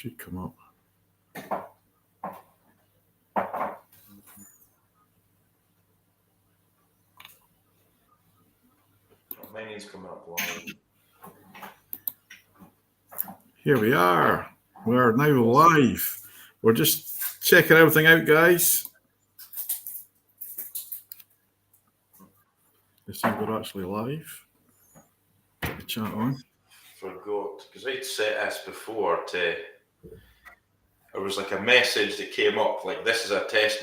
should come up. Mine's coming up live. Here we are. We're now live. We're just checking everything out, guys. Let's see if we're actually live. Get the chat on. Forgot, because I'd set this before to... There was like a message that came up, like this is a test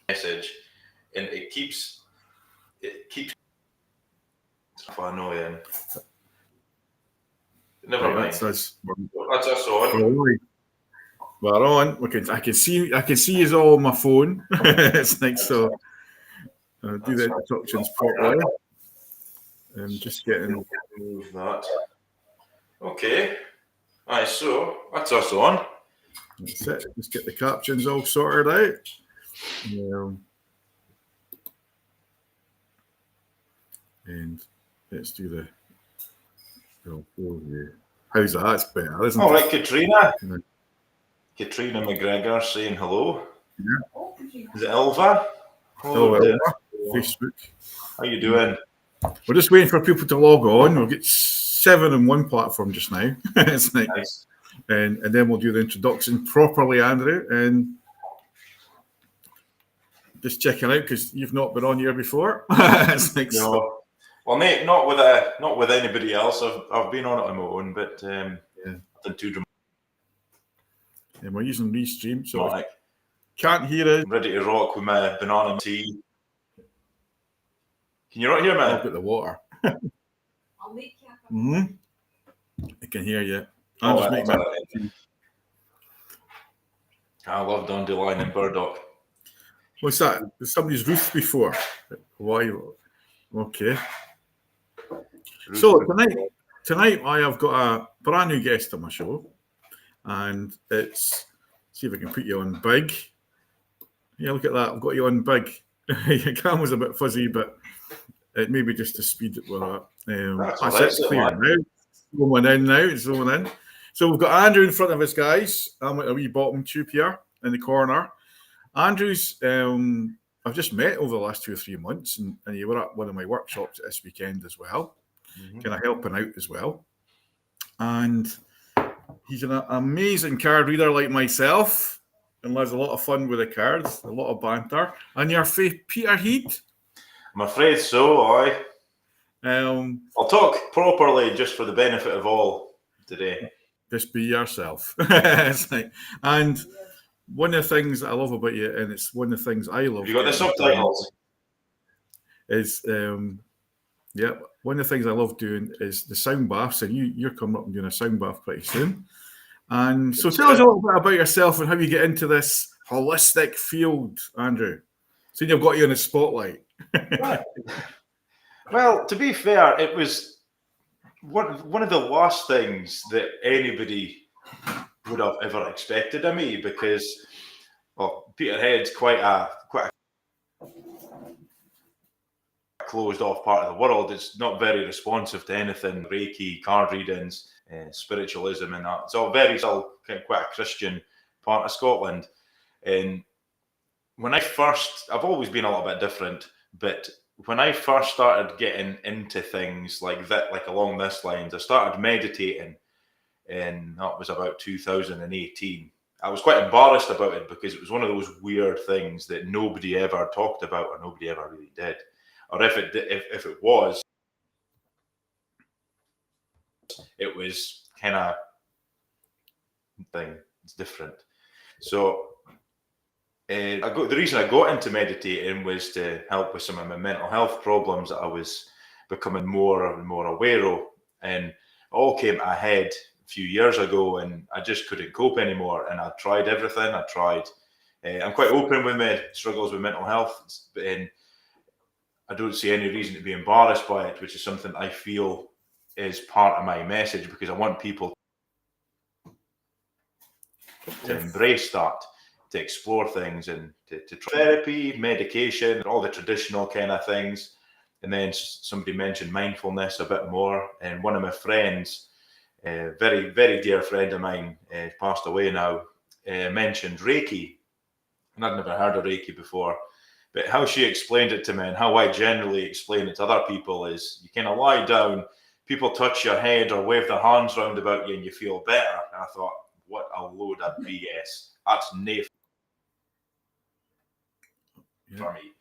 message, and it keeps annoying. Never mind. That's us. That's us on. We're on. I can see you all on my phone. It's like so. Do the instructions properly. Just getting move that. Okay. Aye, so that's us on. That's it. Let's get the captions all sorted out. And let's do the overview. How's that? That's better, isn't it? All right, Katrina. Yeah. Katrina McGregor saying hello. Yeah. Is it Elva? Elva. Facebook. How you doing? We're just waiting for people to log on. We'll get 7 on one platform just now. It's nice. And then we'll do the introduction properly, Andrew, and just checking out because you've not been on here before. It's like no. So. Well, mate, not with anybody else. I've been on it on my own, but nothing too dramatic. And we're using Restream, so I can't hear it. I'm ready to rock with my banana tea. Can you not hear me? I've got the water. I'll make you. I can hear you. I'll just make my tea. I love dandelion and burdock. What's that? Somebody's roofed before. Why? Okay. So tonight I have got a brand new guest on my show, and it's, see if I can put you on big. Yeah, look at that. I've got you on big. Your camera's a bit fuzzy, but it may be just the speed that we're at. That's clear now. Zooming in now. Zooming in. So we've got Andrew in front of us, guys. I'm at a wee bottom tube here in the corner. Andrew's, I've just met over the last 2 or 3 months, and you were at one of my workshops this weekend as well, kind of helping out as well. And he's an amazing card reader like myself, and has a lot of fun with the cards, a lot of banter. And your faith, Peter Heath? I'm afraid so, aye. I'll talk properly just for the benefit of all today. Just be yourself. And one of the things that I love about you, and it's one of the things I love. You got the subtitles? Is one of the things I love doing is the sound baths, and you're coming up and doing a sound bath pretty soon. And so tell us a little bit about yourself and how you get into this holistic field, Andrew. So you've got you in the spotlight. Right. Well, to be fair, it was one of the last things that anybody would have ever expected of me, because Peterhead's quite a closed off part of the world. It's not very responsive to anything Reiki, card readings, spiritualism, and that. It's all quite a Christian part of Scotland. And when I've always been a little bit different, but when I first started getting into things like that, like along this lines, I started meditating, and that was about 2018. I was quite embarrassed about it because it was one of those weird things that nobody ever talked about, or nobody ever really did. Or if it was, it was kind of thing. It's different. So the reason I got into meditating was to help with some of my mental health problems that I was becoming more and more aware of, and it all came to a head a few years ago, and I just couldn't cope anymore. And I tried everything. I'm quite open with my struggles with mental health, and I don't see any reason to be embarrassed by it, which is something I feel is part of my message, because I want people to embrace that, to explore things, and to try therapy, medication, all the traditional kind of things. And then somebody mentioned mindfulness a bit more, and one of my friends a very, very dear friend of mine, passed away now, mentioned Reiki. And I'd never heard of Reiki before. But how she explained it to me and how I generally explain it to other people is you kind of lie down, people touch your head or wave their hands round about you and you feel better. And I thought, what a load of BS. That's naif for me.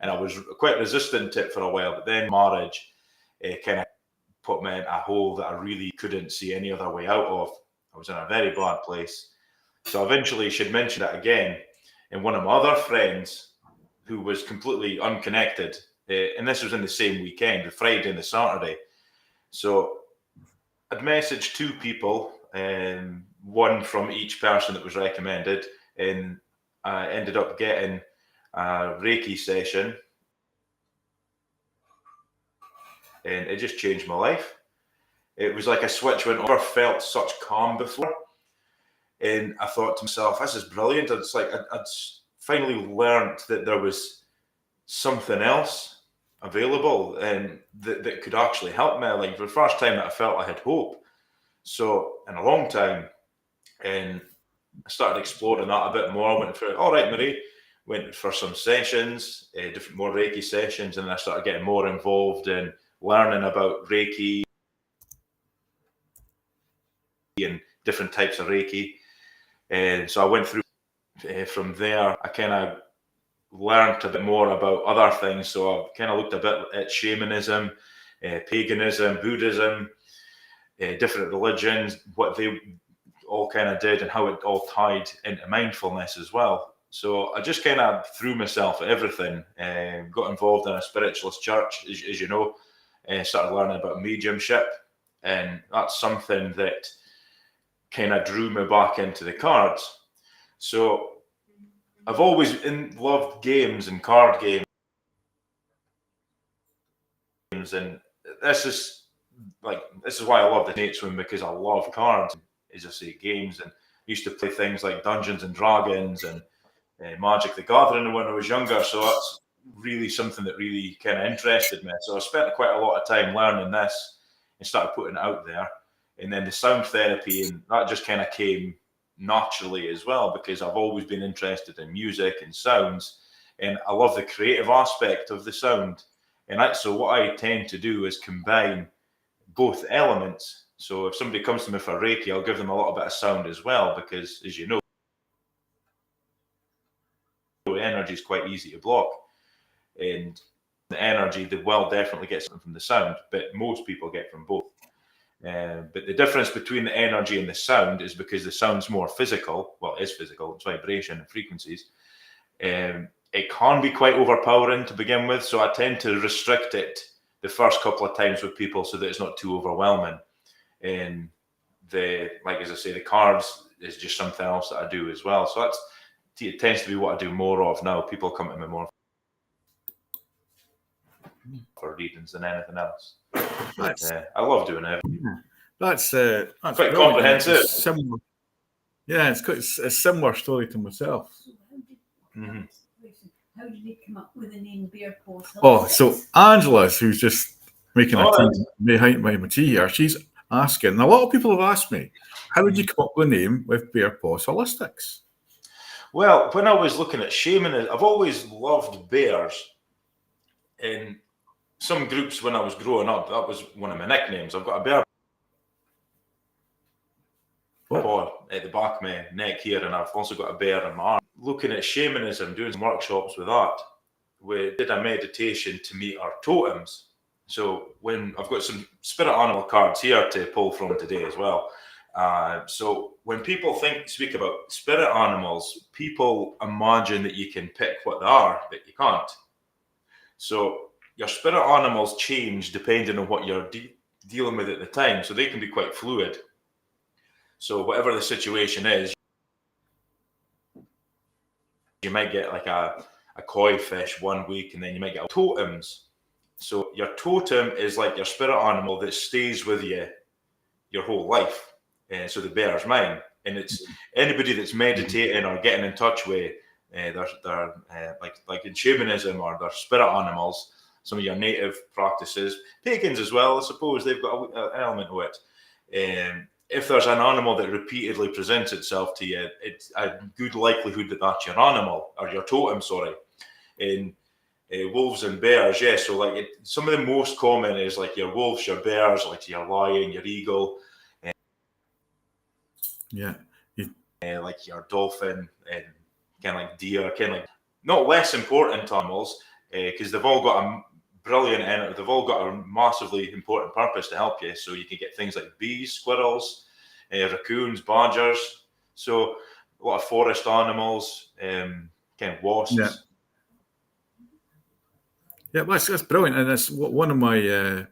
And I was quite resistant to it for a while, but then marriage kind of put me in a hole that I really couldn't see any other way out of. I was in a very bad place. So eventually she'd mentioned it again. And one of my other friends, who was completely unconnected, and this was in the same weekend, the Friday and the Saturday. So I'd messaged two people, one from each person that was recommended, and I ended up getting a Reiki session, and it just changed my life. It was like a switch went. I never felt such calm before, and I thought to myself, "This is brilliant." It's like I'd finally learned that there was something else available and that could actually help me. Like for the first time that I felt I had hope. So in a long time, and I started exploring that a bit more. I went for all right, Marie. Went for some sessions, different more Reiki sessions, and then I started getting more involved in learning about Reiki and different types of Reiki. And so I went through from there. I kind of learned a bit more about other things. So I kind of looked a bit at shamanism, paganism, Buddhism, different religions, what they all kind of did and how it all tied into mindfulness as well. So I just kind of threw myself at everything, got involved in a spiritualist church, as you know, started learning about mediumship. And that's something that kind of drew me back into the cards. So I've always loved games and card games. And this is why I love the Nate Swim, because I love cards, as I say, games. And I used to play things like Dungeons and Dragons and Magic the Gathering when I was younger, so that's really something that really kind of interested me. So I spent quite a lot of time learning this and started putting it out there. And then the sound therapy, and that just kind of came naturally as well, because I've always been interested in music and sounds, and I love the creative aspect of the sound. And so what I tend to do is combine both elements. So if somebody comes to me for Reiki, I'll give them a little bit of sound as well, because as you know, energy is quite easy to block, and the energy, the well, definitely gets something from the sound, but most people get from both. But the difference between the energy and the sound is because the sound's more physical. Well, it is physical, it's vibration and frequencies. It can be quite overpowering to begin with, so I tend to restrict it the first couple of times with people so that it's not too overwhelming. And as I say, the cards is just something else that I do as well. So it tends to be what I do more of now. People come to me more for readings than anything else. But, I love doing it. That's quite comprehensive. It's similar. Yeah, it's quite a similar story to myself. How did you come up with the name Bear Paw? Oh, so Angela's, who's just making a tea behind my tea here, she's asking, and a lot of people have asked me, how did you come up with the name with Bear Paws Holistics? Well, when I was looking at shamanism, I've always loved bears. In some groups when I was growing up, that was one of my nicknames. I've got a bear paw at the back of my neck here, and I've also got a bear in my arm. Looking at shamanism, doing some workshops with that, we did a meditation to meet our totems. So when I've got some spirit animal cards here to pull from today as well. So when people speak about spirit animals, people imagine that you can pick what they are, but you can't. So your spirit animals change depending on what you're dealing with at the time. So they can be quite fluid. So whatever the situation is, you might get like a koi fish one week, and then you might get totems. So your totem is like your spirit animal that stays with you your whole life. And so the bear's mine. And it's anybody that's meditating or getting in touch with like in shamanism or their spirit animals, some of your native practices, pagans as well, I suppose, they've got an element to it. if there's an animal that repeatedly presents itself to you, it's a good likelihood that that's your animal, or your totem, sorry. In wolves and bears, yeah. So like some of the most common is like your wolves, your bears, like your lion, your eagle, Yeah. like your dolphin, and kind of like deer, kind of like not less important animals, because they've all got a brilliant energy. They've all got a massively important purpose to help you. So you can get things like bees, squirrels, raccoons, badgers. So a lot of forest animals, kind of wasps. Yeah. Yeah, that's brilliant, and that's one of my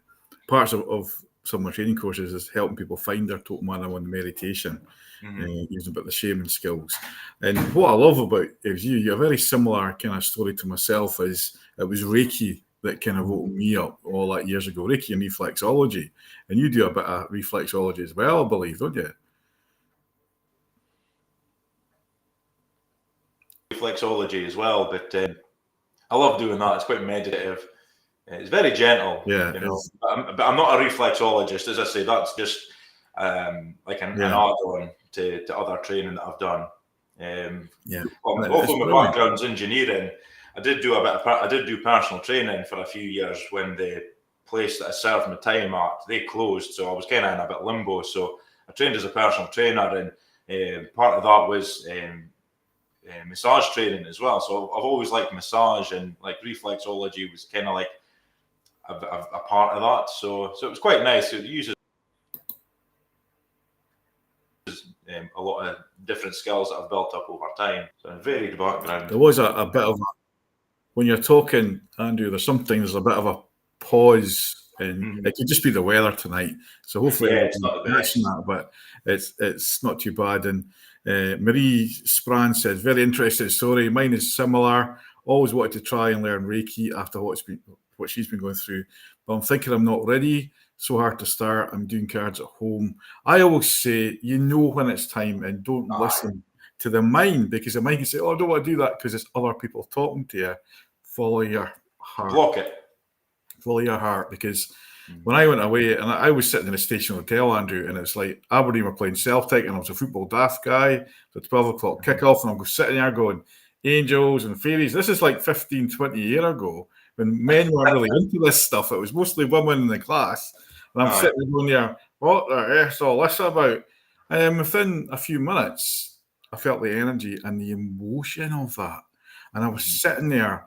parts of some of my training courses is helping people find their totem animal in meditation, using a bit of the shaman skills. And what I love about you're a very similar kind of story to myself. Is it was Reiki that kind of woke me up all that years ago, Reiki and reflexology, and you do a bit of reflexology as well, I believe, don't you? Reflexology as well, but I love doing that. It's quite meditative. It's very gentle, Yeah, you know. But I'm not a reflexologist, as I say. That's just like an add-on to other training that I've done. Also, my background's engineering. I did do personal training for a few years when the place that I served my time at, they closed, so I was kind of in a bit limbo. So I trained as a personal trainer, and part of that was massage training as well. So I've always liked massage, and like reflexology was kind of like a part of that. So it was quite nice. It uses a lot of different skills that I've built up over time. So a varied background. There was a bit of when you're talking, Andrew, there's a bit of a pause, and it could just be the weather tonight. So hopefully it's not the best. that, but it's not too bad. And Marie Spran says, very interesting story. Mine is similar. Always wanted to try and learn Reiki after what she's been going through, but I'm thinking I'm not ready. So hard to start. I'm doing cards at home. I always say, when it's time, and don't listen to the mind, because the mind can say, "Oh, I don't want to do that," because it's other people talking to you. Follow your heart. Block it. Follow your heart, because when I went away, and I was sitting in a station hotel, Andrew, and it's like Aberdeen were playing Celtic, and I was a football daft guy. The 12 o'clock kickoff, and I'm sitting there going, angels and fairies. This is like 15, 20 years ago, when men weren't really into this stuff. It was mostly women in the class. And I'm sitting going there, what the heck's all this about? And within a few minutes, I felt the energy and the emotion of that. And I was sitting there,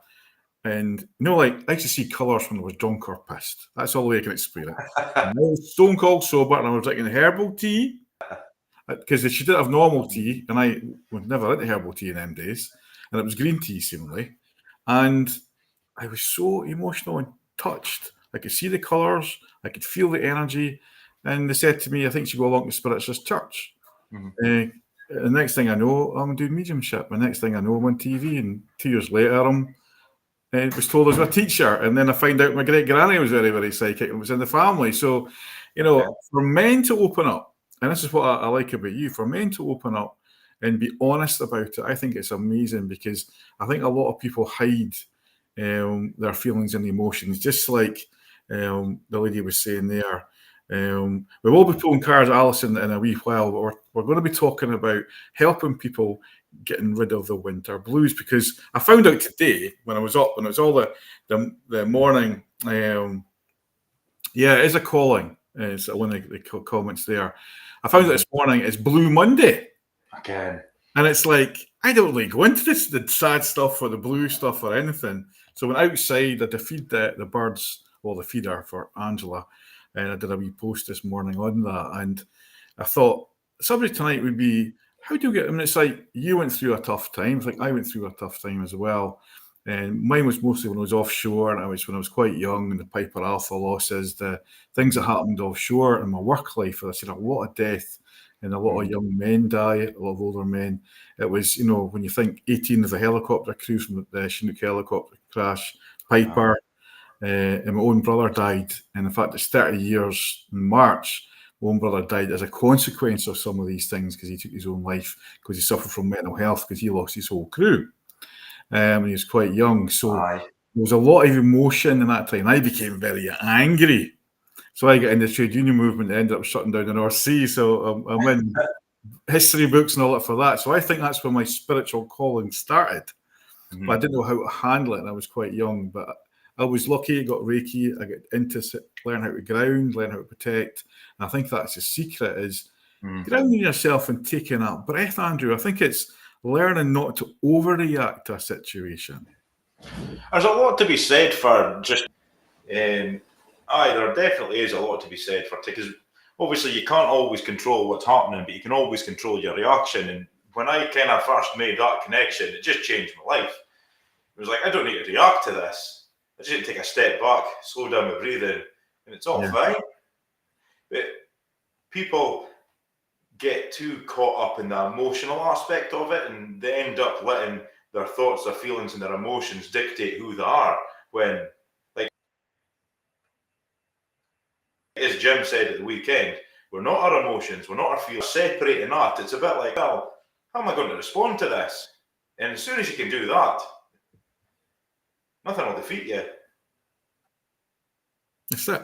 and like I used to see colours when I was drunk or pissed. That's all the way I can explain it. And I was stone cold sober, and I was drinking herbal tea, because she didn't have normal tea, and I was never into herbal tea in them days, and it was green tea seemingly. And I was so emotional and touched. I could see the colours, I could feel the energy, and they said to me, I think you go along to Spiritualist Church. The next thing I know, I'm doing mediumship. The next thing I know, I'm on TV, and 2 years later, I was told as a teacher, and then I find out my great granny was very, very psychic and was in the family. So, for men to open up, and this is what I like about you, for men to open up and be honest about it, I think it's amazing, because I think a lot of people hide their feelings and emotions, just like the lady was saying there. We will be pulling cards, Alison, in a wee while, but we're going to be talking about helping people getting rid of the winter blues, because I found out today when I was up, when it was all the morning, it is a calling. It's one of the comments there. I found out this morning it's Blue Monday. Again. And it's like, I don't really go into this, the sad stuff or the blue stuff or anything. So when outside, I had to feed the birds, the feeder for Angela, and I did a wee post this morning on that. And I thought, the subject tonight would be, how do you get, it's like you went through a tough time. It's like I went through a tough time as well. And mine was mostly when I was offshore, and when I was quite young, and the Piper Alpha losses, the things that happened offshore in my work life. I seen a lot of death, and a lot of young men die, a lot of older men. It was, when you think 18 of the helicopter crews from the Chinook helicopter crash, Piper, and my own brother died. And in fact, it's 30 years in March. My own brother died as a consequence of some of these things, because he took his own life, because he suffered from mental health, because he lost his whole crew. He was quite young. So there was a lot of emotion in that time. I became very angry. So I get in the trade union movement and ended up shutting down the North Sea. So I'm in history books and all that for that. So I think that's where my spiritual calling started. Mhm. But I didn't know how to handle it, and I was quite young. But I was lucky, got Reiki, I got into learn how to ground, learn how to protect. And I think that's the secret is grounding yourself and taking that breath, Andrew. I think it's learning not to overreact to a situation. There's a lot to be said for just, there definitely is a lot to be said for, because obviously you can't always control what's happening, but you can always control your reaction. And when I kind of first made that connection, it just changed my life. It was like, I don't need to react to this. I just need to take a step back, slow down my breathing, and it's all fine. But people get too caught up in the emotional aspect of it, and they end up letting their thoughts, their feelings, and their emotions dictate who they are. When, like, as Jim said at the weekend, we're not our emotions, we're not our feelings. Separating that, it's a bit like, well, how am I going to respond to this? And as soon as you can do that, nothing will defeat you. That's it.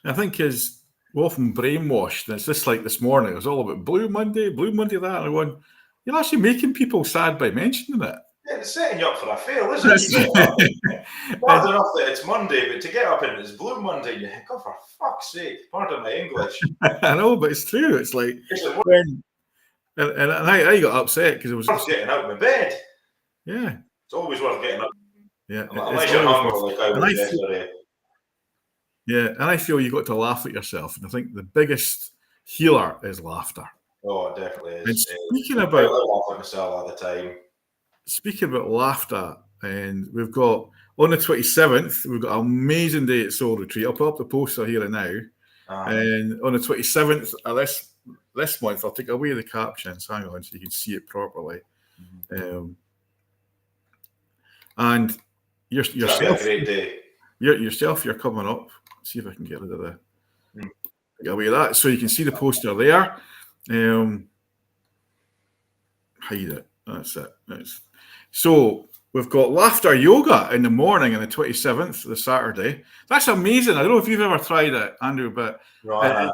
I think is we're often brainwashed. And it's just like this morning. It was all about Blue Monday, that. And I'm going, you're actually making people sad by mentioning it. Yeah, it's setting you up for a fail, isn't it? Bad enough that it's Monday, but to get up and it's Blue Monday, you think, oh, for fuck's sake, pardon my English. I know, but it's true. It's like, and I got upset because it was worth getting out of my bed. Yeah. It's always worth getting up. Yeah. Unless you're hungry like I was yesterday. Yeah, and I feel you've got to laugh at yourself. And I think the biggest healer is laughter. Oh, it definitely is. And speaking about, I laugh at myself all the time. Speaking about laughter, and we've got on the 27th, we've got an amazing day at Soul Retreat. I'll put up the poster here and now. And on the 27th of this month, I'll take away the captions. Hang on, so you can see it properly. And yourself, a great day. You're coming up. Let's see if I can get rid of get away with that, so you can see the poster there. Hide it. That's it. So we've got laughter yoga in the morning on the 27th, the Saturday. That's amazing. I don't know if you've ever tried it, Andrew, but I'm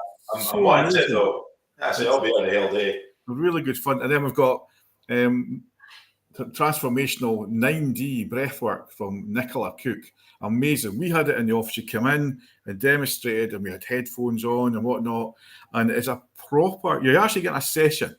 on it though. I'll be on the whole day. Really good fun. And then we've got transformational 9D breathwork from Nicola Cook. Amazing. We had it in the office. You come in and demonstrated, and we had headphones on and whatnot. And it's a proper, you're actually getting a session.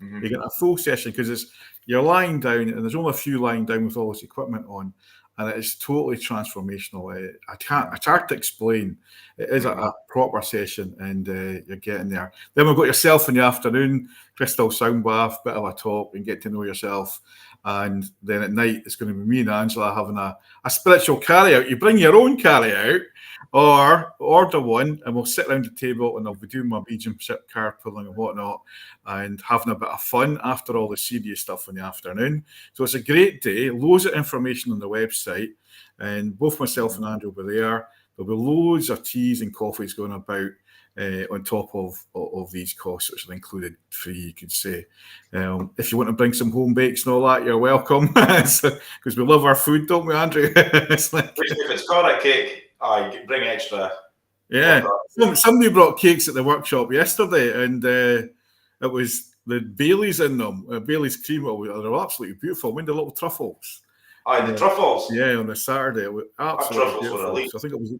You get a full session because you're lying down, and there's only a few lying down with all this equipment on, and it is totally transformational. It's hard to explain. It is a proper session, and you're getting there. Then we've got yourself in the afternoon, crystal sound bath, bit of a talk, and get to know yourself. And then at night, it's going to be me and Angela having a spiritual carry out. You bring your own carry out, or order one, and we'll sit around the table, and I'll be doing my mediumship card pulling and whatnot, and having a bit of fun after all the serious stuff in the afternoon. So it's a great day. Loads of information on the website, and both myself and Andrew will be there. There'll be loads of teas and coffees going about on top of these costs, which are included free, you could say. If you want to bring some home bakes and all that, you're welcome, because we love our food, don't we, Andrew? It's like, if it's carrot cake, I bring extra. Yeah, somebody brought cakes at the workshop yesterday, and it was the Baileys in them, Baileys cream. They're absolutely beautiful. I mean, the little truffles. The truffles. Yeah, on the Saturday, it was absolutely beautiful. Elite. So I think it was.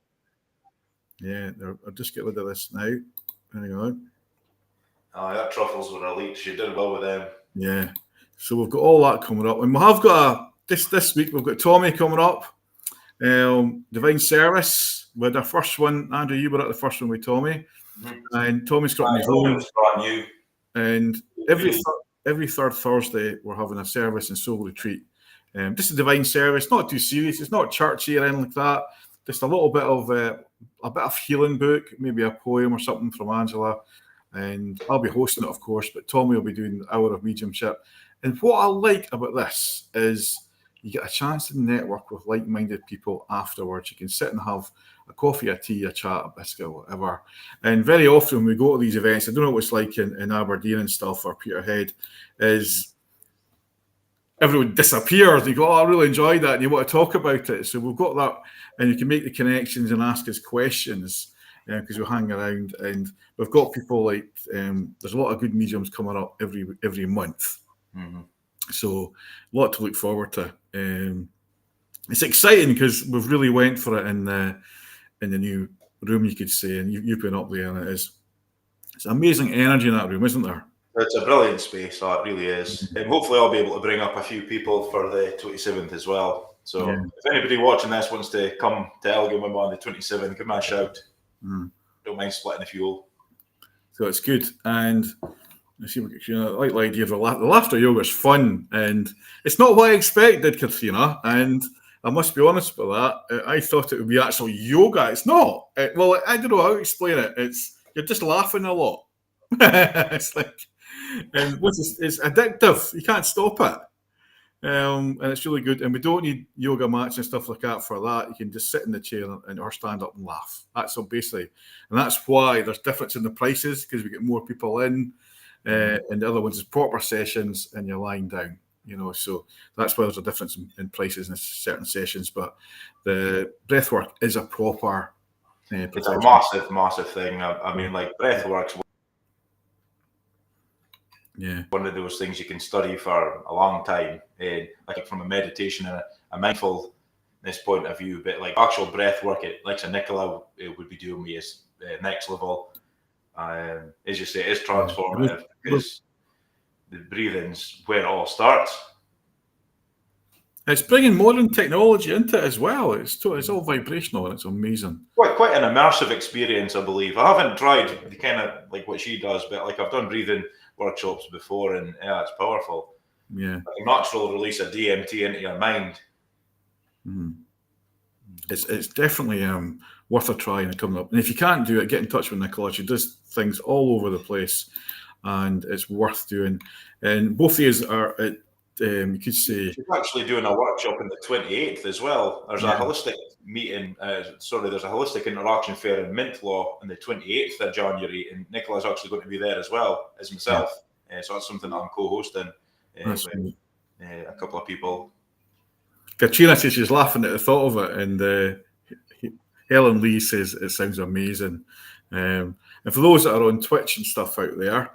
Yeah, I'll just get rid of this now. Hang on. That truffles were elite. You did well with them. Yeah. So we've got all that coming up, and we have got this week. We've got Tommy coming up. Divine Service with our first one. Andrew, you were at the first one with Tommy, and Tommy's got his own. Brand new. And every third Thursday, we're having a service in Soul Retreat. Just a divine service, not too serious. It's not churchy or anything like that. Just a little bit of healing book, maybe a poem or something from Angela. And I'll be hosting it, of course, but Tommy will be doing the hour of mediumship. And what I like about this is you get a chance to network with like-minded people afterwards. You can sit and have a coffee, a tea, a chat, a biscuit, whatever. And very often when we go to these events, I don't know what it's like in Aberdeen and stuff, or Peterhead, is everyone disappears. You go, I really enjoyed that, and you want to talk about it. So we've got that, and you can make the connections and ask us questions. because we hang around, and we've got people like there's a lot of good mediums coming up every month. Mm-hmm. So a lot to look forward to. It's exciting because we've really went for it in the new room, you could say, and you've been up there, and it's amazing energy in that room, isn't there? It's a brilliant space, so it really is. And hopefully I'll be able to bring up a few people for the 27th as well. So if anybody watching this wants to come to Elgin with me on the 27th, give me a shout. Don't mind splitting the fuel. So it's good. And I see, I like the idea of the laughter yoga is fun, and it's not what I expected, Katrina. And I must be honest about that. I thought it would be actual yoga. It's not. Well, I don't know how to explain it. You're just laughing a lot. It's like, and it's addictive. You can't stop it. And it's really good. And we don't need yoga mats and stuff like that for that. You can just sit in the chair or stand up and laugh. That's so basically, and that's why there's difference in the prices, because we get more people in. And the other ones is proper sessions and you're lying down, so that's why there's a difference in prices in certain sessions. But the breathwork is a proper it's a massive thing. I mean, like, breathwork's one of those things you can study for a long time, like from a meditation and a mindfulness point of view. But like actual breathwork, like Nicola would be doing me is next level. As you say, it's transformative because the breathing's where it all starts. It's bringing modern technology into it as well. It's all vibrational and it's amazing. Quite an immersive experience, I believe. I haven't tried the kind of like what she does, but like I've done breathing workshops before, and it's powerful. Yeah, like a natural release of DMT into your mind. It's definitely worth a try and coming up. And if you can't do it, get in touch with Nicola. She does things all over the place, and it's worth doing. And both of these are at, you could say, she's actually doing a workshop on the 28th as well. There's a holistic meeting. There's a holistic interaction fair in Mintlaw on the 28th of January, and Nicola's actually going to be there as well as myself. So that's something that I'm co-hosting with a couple of people. Katrina says she's laughing at the thought of it, and Helen Lee says it sounds amazing. And for those that are on Twitch and stuff out there,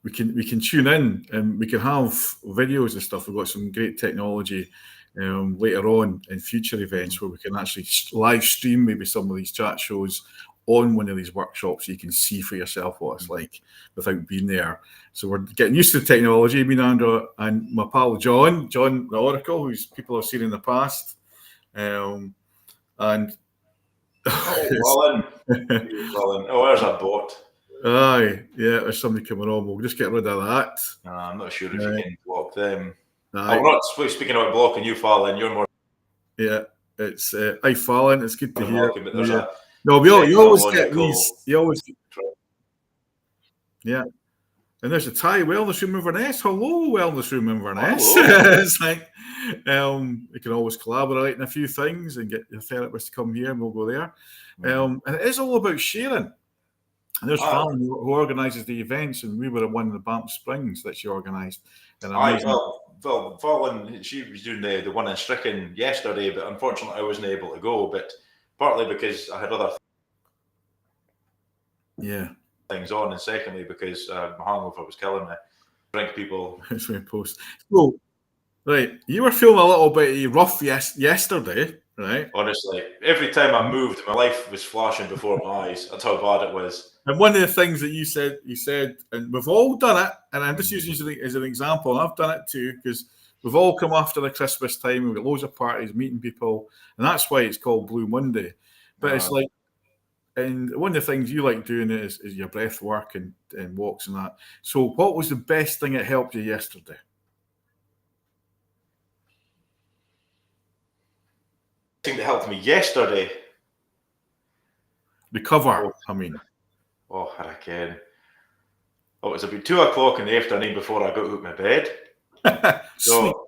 we can tune in and we can have videos and stuff. We've got some great technology later on in future events where we can actually live stream maybe some of these chat shows on one of these workshops, so you can see for yourself what it's like without being there. So we're getting used to the technology. Me and Andrew and my pal John the Oracle, who's people have seen in the past, and Wallen. Oh, there's a bot. Aye, yeah, there's somebody coming on. We'll just get rid of that. I'm not sure if you can block them. I'm not speaking about blocking you, Fallon. You're more. Yeah, it's hi Fallon. It's good to hear. But there's you always get these. You always. Yeah. And there's a Thai wellness room Inverness. Hello, wellness room Inverness. It's like you can always collaborate in a few things and get your therapist to come here, and we'll go there. And it is all about sharing. And there's Fallon who organises the events, and we were at one of the Banff Springs that she organised. Well, Fallon, she was doing the one in Stricken yesterday, but unfortunately I wasn't able to go. But partly because I had other things on, and secondly because my hangover was killing me. Drink people. That's my post. So, right, you were feeling a little bit rough yesterday, right? Honestly, every time I moved, my life was flashing before my eyes. That's how bad it was. And one of the things that you said, and we've all done it, and I'm just using it as an example, and I've done it too, because we've all come after the Christmas time, we've got loads of parties, meeting people, and that's why it's called Blue Monday. But it's like, and one of the things you like doing is your breath work and walks and that. So what was the best thing that helped you yesterday? The thing that helped me yesterday? Recover, I mean. Oh, I can. It was about 2:00 in the afternoon before I got out of my bed. So,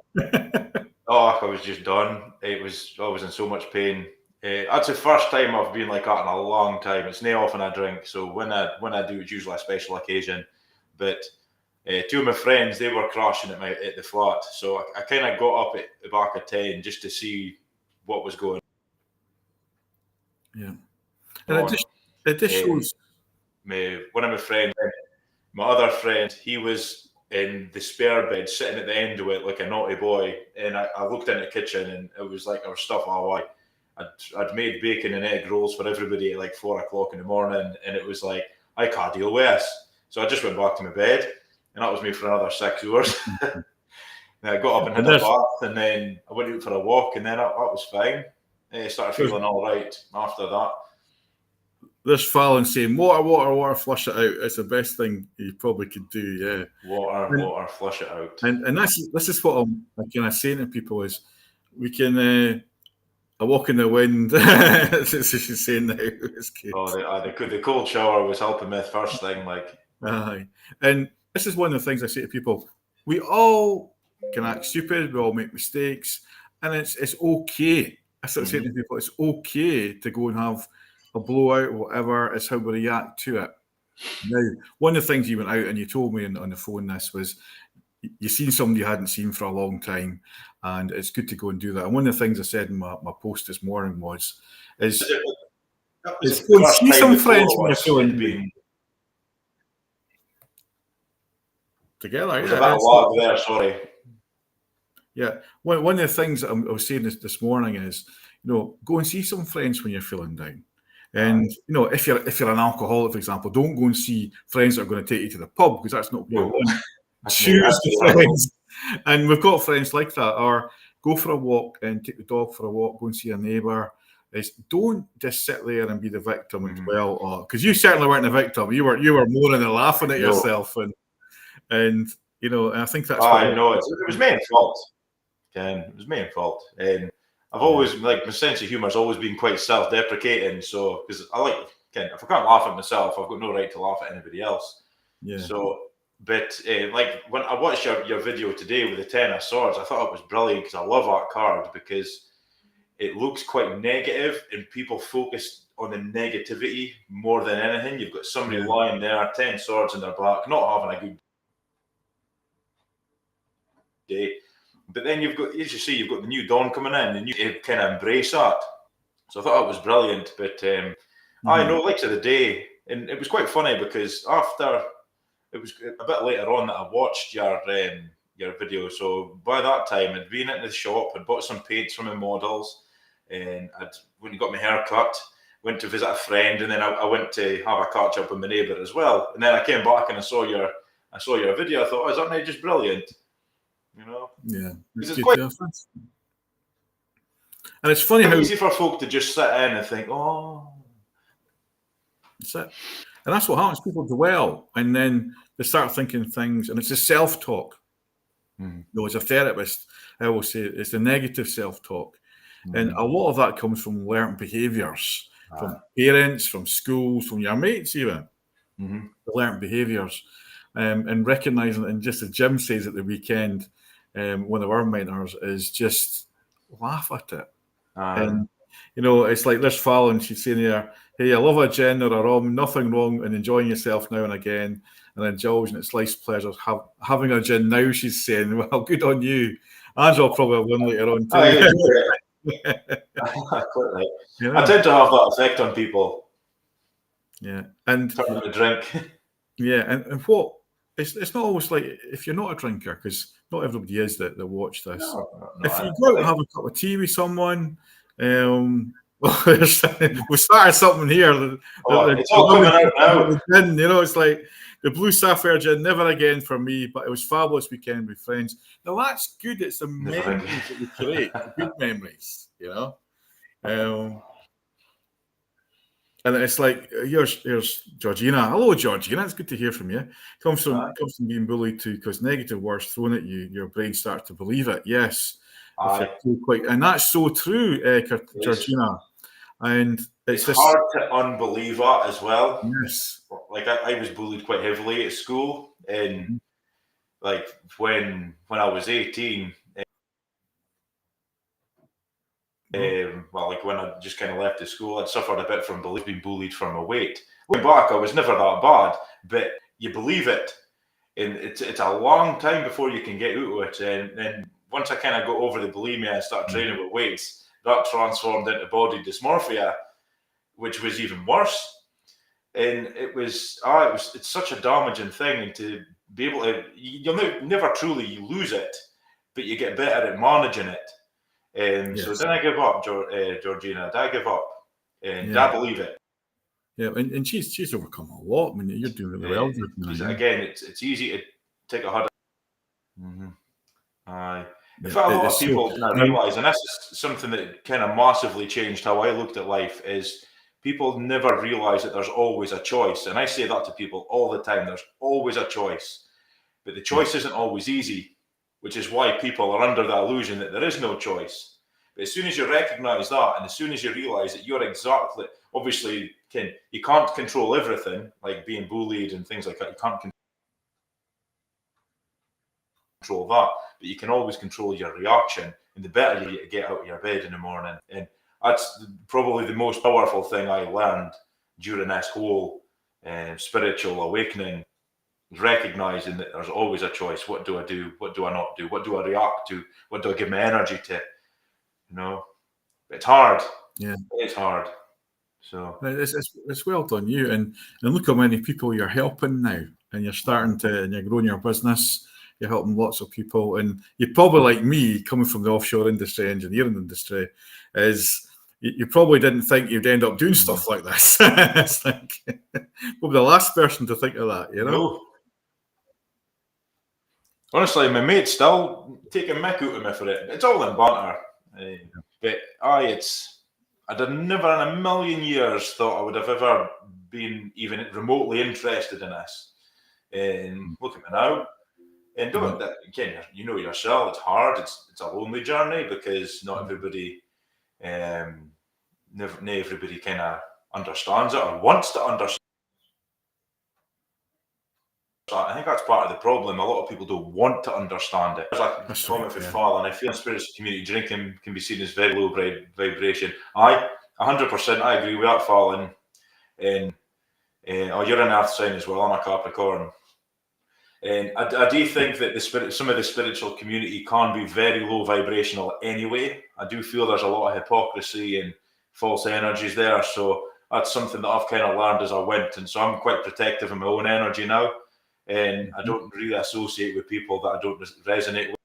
I was just done. I was in so much pain. That's the first time I've been like that in a long time. It's not often I drink, so when I do, it's usually a special occasion. But two of my friends, they were crashing at the flat, so I kind of got up at the back of 10 just to see what was going on. Yeah. And it just shows. One of my friends, my other friend, he was in the spare bed, sitting at the end of it like a naughty boy. And I looked in the kitchen, and it was like our stuff. I'd made bacon and egg rolls for everybody at like 4 o'clock in the morning, and it was like, I can't deal with this. So I just went back to my bed, and that was me for another 6 hours. And I got up and had a bath, and then I went out for a walk, and then that was fine. I started feeling all right after that. There's Fallon saying, water, flush it out. It's the best thing you probably could do, yeah. Water, flush it out. And this is what I'm kind of saying to people is, we can... a walk in the wind. That's what she's saying now. It's good. The cold shower was helping me first thing, like. Aye. And this is one of the things I say to people. We all can act stupid. We all make mistakes, and it's okay. I start saying to people, it's okay to go and have a blowout, whatever. It's how we react to it. Now, one of the things you went out and you told me on the phone this was, you seen somebody you hadn't seen for a long time, and it's good to go and do that. And one of the things I said in my post this morning go and see some friends when you're feeling together. There's a bit of lag there, sorry. Yeah, one of the things that I was saying this morning is, go and see some friends when you're feeling down. And if you're an alcoholic, for example, don't go and see friends that are going to take you to the pub, because that's not what you want. Choose the friends, and we've got friends like that. Or go for a walk and take the dog for a walk. Go and see a neighbour. Don't just sit there and be the victim and dwell. Because you certainly weren't a victim. You were more than laughing at yourself, and and I think that's. I know it was my fault. Ken, it was my fault. And I've always my sense of humour has always been quite self-deprecating. So because Ken, if I can't laugh at myself, I've got no right to laugh at anybody else. Yeah. So. But when I watched your video today with the 10 of swords, I thought it was brilliant because I love that card because it looks quite negative and people focus on the negativity more than anything. You've got somebody lying there, 10 swords in their back, not having a good day. But then you've got, as you see, you've got the new dawn coming in and you kind of embrace that. So I thought it was brilliant. But I know, like to the day, and it was quite funny because after... It was a bit later on that I watched your video. So by that time, I'd been into the shop, I'd bought some paints from my models, and when I got my hair cut, went to visit a friend, and then I went to have a catch up with my neighbour as well. And then I came back and I saw your video. I thought, isn't that just brilliant? Yeah, it's quite. And it's funny how easy for folk to just sit in and think, oh, that's it. And that's what happens. People dwell, and then they start thinking things, and it's a self-talk. As a therapist, I always say it's the negative self-talk. And a lot of that comes from learned behaviours, from parents, from schools, from your mates even. The learned behaviours. And recognising it, and just as Jim says at the weekend, one of our mentors, is just laugh at it. And it's like this Fallon, she's saying here, hey, I love a gin or a rum, nothing wrong in enjoying yourself now and again and indulging its life's pleasures. Having a gin now, she's saying, well, good on you. Angela probably will win later on too. I tend to have that effect on people. Yeah. And turn them to drink. Yeah, and what it's not always like, if you're not a drinker, because not everybody is that watch this. No, if you go out and have a cup of tea with someone, we started something here. It's all coming out now. Gin, it's like the Blue Sapphire gin, never again for me, but it was a fabulous weekend with friends. Now that's good. It's the memories that we create, the good memories, And it's like, here's Georgina. Hello, Georgina. It's good to hear from you. Comes from being bullied too, because negative words thrown at you, your brain starts to believe it. Yes. And that's so true, Georgina. And it's hard to unbelieve that as well. Yes. Like I was bullied quite heavily at school, and like when I was 18. Like when I just kind of left the school, I'd suffered a bit from being bullied for my weight. Looking back, I was never that bad, but you believe it, and it's a long time before you can get out of it. And then once I kind of got over the bulimia and started training with weights, that transformed into body dysmorphia. which was even worse. And it's such a damaging thing, and to be able to, you'll never truly lose it, but you get better at managing it. And so did I give up, Georgina? Did I give up? And did I believe it? Yeah, and she's overcome a lot. I mean, you're doing really well. Again, it's easy to take a hard. In fact, a lot of people realise, and this is something that kind of massively changed how I looked at life, is people never realise that there's always a choice. And I say that to people all the time. There's always a choice. But the choice isn't always easy, which is why people are under the illusion that there is no choice. But as soon as you recognise that, and as soon as you realise that you're exactly, obviously, you can't control everything, like being bullied and things like that. You can't control that, but you can always control your reaction. And the better you get out of your bed in the morning. And that's probably the most powerful thing I learned during this whole spiritual awakening, recognizing that there's always a choice. What do I do? What do I not do? What do I react to? What do I give my energy to? It's hard. Yeah, it's hard. So it's well done, you, and look how many people you're helping now, and you're starting to, and you're growing your business. You're helping lots of people, and you're probably like me, coming from the offshore industry, engineering industry, is you probably didn't think you'd end up doing stuff like this. It's like probably the last person to think of that, No. Honestly, my mate's still taking mick out of me for it. It's all in banter. But I'd never in a million years thought I would have ever been even remotely interested in this. And look at me now. And again, you know yourself, it's hard. It's a lonely journey because not everybody, not everybody kind of understands it or wants to understand. I think that's part of the problem. A lot of people don't want to understand it. There's a comment for Fall, and I feel in the spiritual community, drinking can be seen as very low vibration. 100%, I agree with that, Fall. And you're an Earth sign as well. I'm a Capricorn. And I do think that some of the spiritual community can be very low vibrational anyway. I do feel there's a lot of hypocrisy and false energies there. So that's something that I've kind of learned as I went. And so I'm quite protective of my own energy now. And I don't really associate with people that I don't resonate with.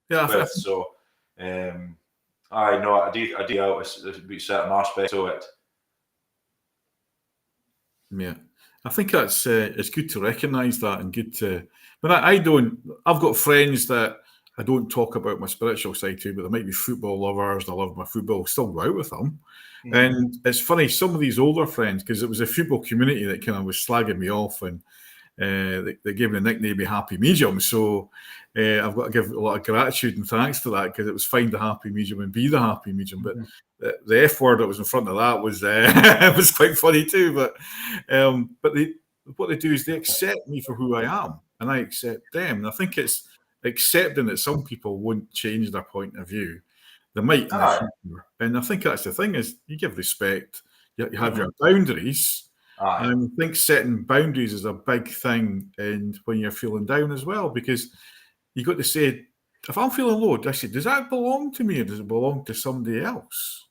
Yeah. So, I know I do out certain aspects of it. Yeah. I think that's it's good to recognise that, and good to. But I've got friends that I don't talk about my spiritual side to, but they might be football lovers. They love my football. Still go out with them, and it's funny. Some of these older friends, because it was a football community that kind of was slagging me off, and they gave me the nickname Happy Medium. So I've got to give a lot of gratitude and thanks to that, because it was find the happy medium and be the happy medium. But the F word that was in front of that was it was quite funny too. But what they do is they accept me for who I am, and I accept them. And I think it's accepting that some people won't change their point of view. They might in the future. And I think that's the thing, is you give respect, you have your boundaries. And I think setting boundaries is a big thing, and when you're feeling down as well, because you got to say, if I'm feeling low, does that belong to me, or does it belong to somebody else?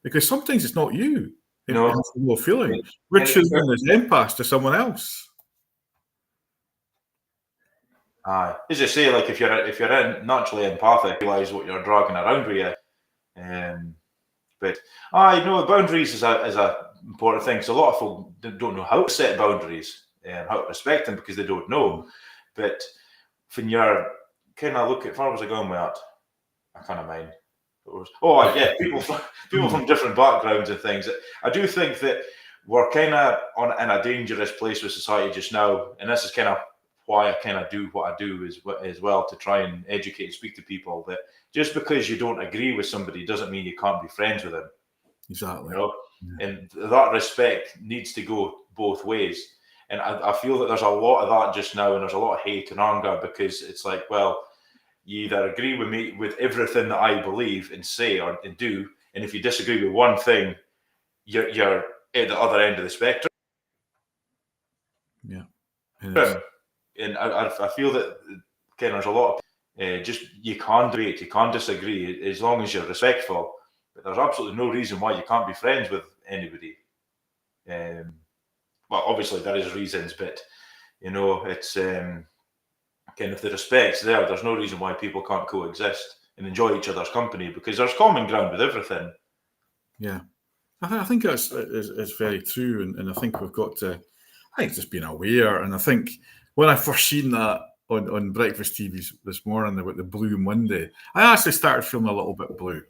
Because sometimes it's not you. It's a low feeling. We're choosing this empath to someone else. As you say, like if you're naturally empathic, you realise what you're dragging around with you. But boundaries is a important thing, because a lot of folk don't know how to set boundaries and how to respect them because they don't know. But when you're kind of where was I going with that? I kind of mind. People from different backgrounds and things. I do think that we're kind of in a dangerous place with society just now, and this is kind of why I kind of do what I do as well, to try and educate and speak to people that just because you don't agree with somebody doesn't mean you can't be friends with them. Exactly. And that respect needs to go both ways. And I feel that there's a lot of that just now, and there's a lot of hate and anger, because it's like, well, you either agree with me with everything that I believe and say and do, and if you disagree with one thing, you're at the other end of the spectrum. Yeah. And I feel that there's a lot of just, you can't debate, you can't disagree, as long as you're respectful. but there's absolutely no reason why you can't be friends with anybody. Well, obviously there is reasons, but it's kind of the respect's there. There's no reason why people can't coexist and enjoy each other's company, because there's common ground with everything. Yeah, I think it's very true, and I think we've got to, I think, just being aware. And I think when I first seen that on breakfast TV this morning about the Blue Monday, I actually started feeling a little bit blue.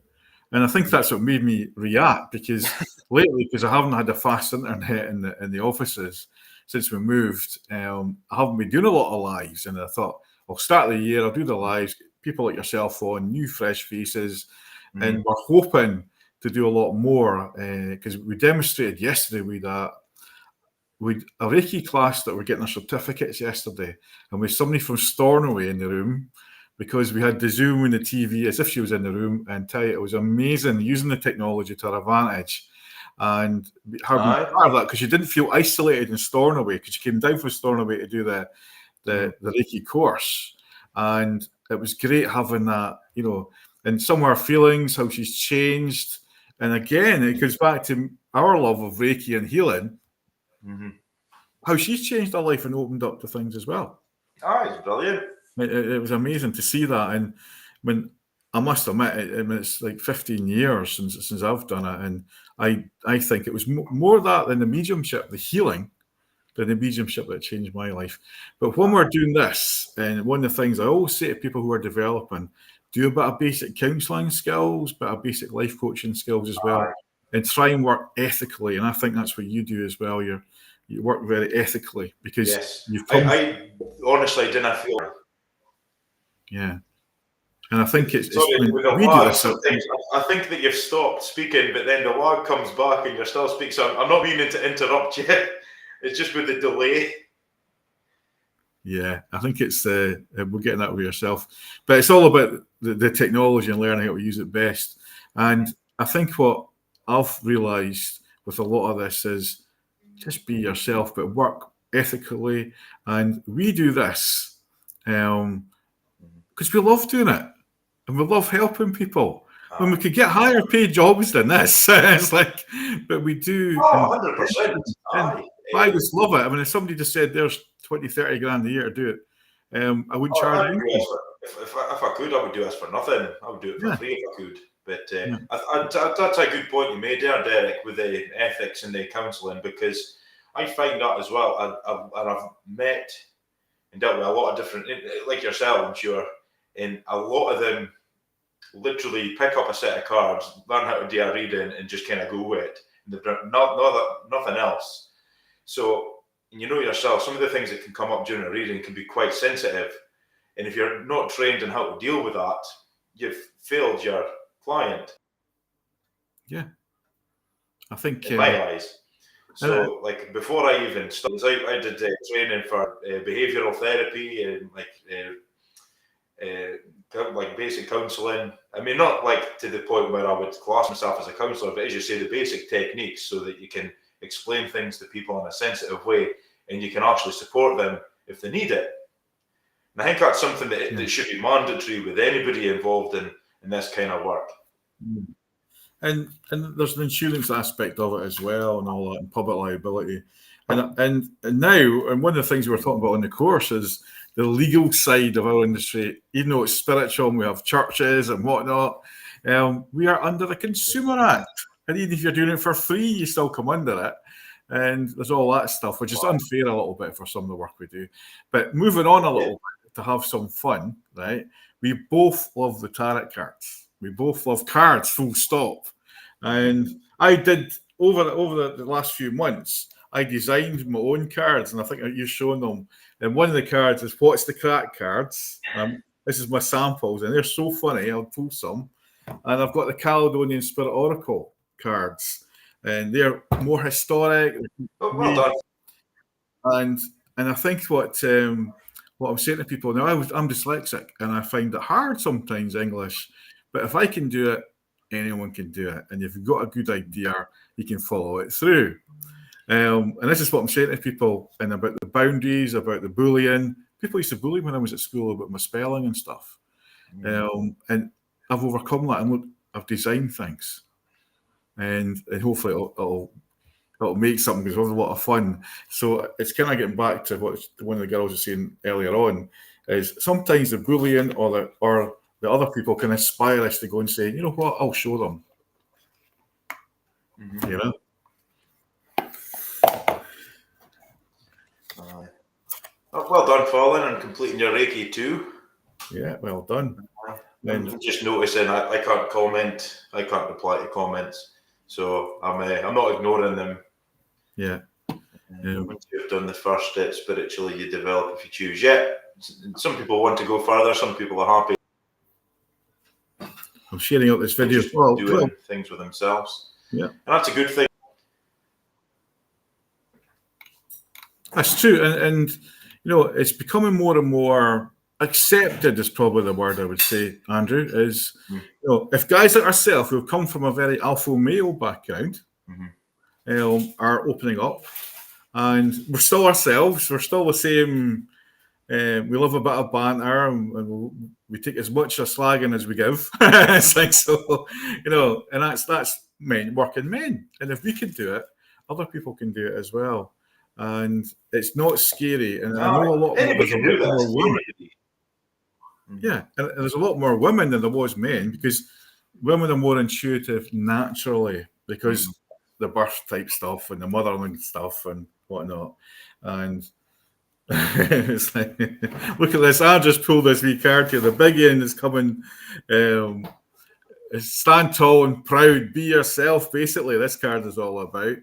And I think that's what made me react, because lately, because I haven't had a fast internet in the offices since we moved, I haven't been doing a lot of lives. And I thought, I'll start the year, I'll do the lives, people like yourself on, new fresh faces. And we're hoping to do a lot more, because we demonstrated yesterday with a Reiki class that were getting our certificates yesterday, and with somebody from Stornoway in the room, because we had the Zoom and the TV as if she was in the room, and tell you, it was amazing using the technology to our advantage. And her being part of that, because she didn't feel isolated in Stornoway, because she came down from Stornoway to do the Reiki course. And it was great having that, and some of her feelings, how she's changed. And again, it goes back to our love of Reiki and healing, how she's changed her life and opened up to things as well. It's brilliant. It was amazing to see that. And when I must admit, it's like 15 years since I've done it, and I think it was more that than the mediumship, the healing, than the mediumship that changed my life. But when we're doing this, and one of the things I always say to people who are developing, do a bit of basic counselling skills, bit of basic life coaching skills as well, and try and work ethically. And I think that's what you do as well. You work very ethically, because you've come. I honestly didn't feel. Yeah. And I think it's sorry, with a lag, sometimes I think that you've stopped speaking, but then the lag comes back and you're still speaking. So I'm not meaning to interrupt you. It's just with the delay. Yeah, I think it's we're getting that with yourself, but it's all about the technology and learning how to use it best. And I think what I've realised with a lot of this is just be yourself, but work ethically. And we do this because we love doing it, and we love helping people. When we could get higher paid jobs than this, it's like, but we do. 100%. I just love it. I mean, if somebody just said there's 20, 30 grand a year to do it, I wouldn't charge them. If I could, I would do this for nothing. I would do it for free if I could. But that's a good point you made there, Derek, with the ethics and the counselling, because I find that as well. I've met and dealt with a lot of different, like yourself, I'm sure, and a lot of them literally pick up a set of cards, learn how to do a reading, and just kind of go with it. They've done nothing else. So, you know yourself, some of the things that can come up during a reading can be quite sensitive. And if you're not trained in how to deal with that, you've failed your client. Yeah. I think... in my eyes. So, like, before I even started, I did training for behavioural therapy and, like basic counselling. I mean, not like to the point where I would class myself as a counsellor, but as you say, the basic techniques so that you can explain things to people in a sensitive way and you can actually support them if they need it. And I think that's something that should be mandatory with anybody involved in this kind of work. And there's an insurance aspect of it as well, and all that, and public liability. And now, and one of the things we were talking about on the course is the legal side of our industry. Even though it's spiritual and we have churches and whatnot, we are under the Consumer Act. And even if you're doing it for free, you still come under it. And there's all that stuff, which is unfair a little bit for some of the work we do. But moving on a little bit to have some fun, right? We both love the tarot cards. We both love cards, full stop. And I did, over the last few months, I designed my own cards, and I think you've shown them. And one of the cards is What's the Crack cards. This is my samples, and they're so funny. I'll pull some. And I've got the Caledonian Spirit Oracle cards, and they're more historic. Well done. And I think what I'm saying to people now, I'm dyslexic, and I find it hard sometimes, English. But if I can do it, anyone can do it. And if you've got a good idea, you can follow it through. And this is what I'm saying to people, and about the boundaries, about the bullying. People used to bully when I was at school about my spelling and stuff. And I've overcome that, and look, I've designed things. and hopefully it'll make something because we'll have a lot of fun. So it's kind of getting back to what one of the girls was saying earlier on, is sometimes the bullying or the other people can inspire us to go and say, you know what, I'll show them. Mm-hmm. You know. Well done, Colin, and completing your Reiki too. Yeah, well done. I'm just noticing I can't comment. I can't reply to comments, so I'm not ignoring them. Yeah. Once you've done the first step spiritually, you develop if you choose. Yeah. Some people want to go further. Some people are happy. I'm sharing out this video. Doing things with themselves. Yeah. And that's a good thing. That's true, and you know, it's becoming more and more accepted is probably the word I would say, Andrew, is you know, if guys like ourselves who've come from a very alpha male background are opening up, and we're still ourselves, we're still the same, we love a bit of banter, and we take as much of slagging as we give. It's like, so, you know, and that's men, working men, and if we can do it, other people can do it as well. And it's not scary, and I know a lot more women. Yeah, and there's a lot more women than there was men, because women are more intuitive naturally because the birth type stuff and the mothering stuff and whatnot. And it's like, look at this! I just pulled this wee card here. The big end is coming. Stand tall and proud. Be yourself. Basically, this card is all about.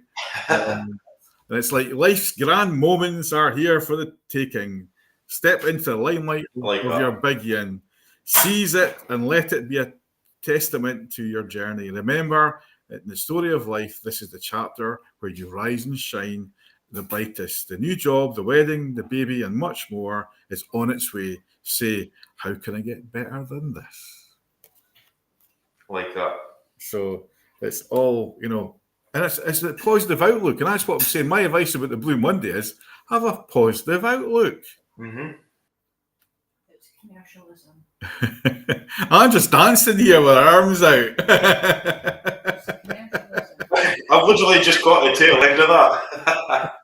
And it's like life's grand moments are here for the taking. Step into the limelight of your big yin. Seize it and let it be a testament to your journey. Remember, in the story of life, this is the chapter where you rise and shine the brightest. The new job, the wedding, the baby, and much more is on its way. Say, how can I get better than this? Like that. So it's all, you know, and it's a positive outlook. And that's what I'm saying. My advice about the Blue Monday is have a positive outlook. Mm-hmm. It's commercialism. I'm just dancing here with arms out. I've literally just got the tail end of that.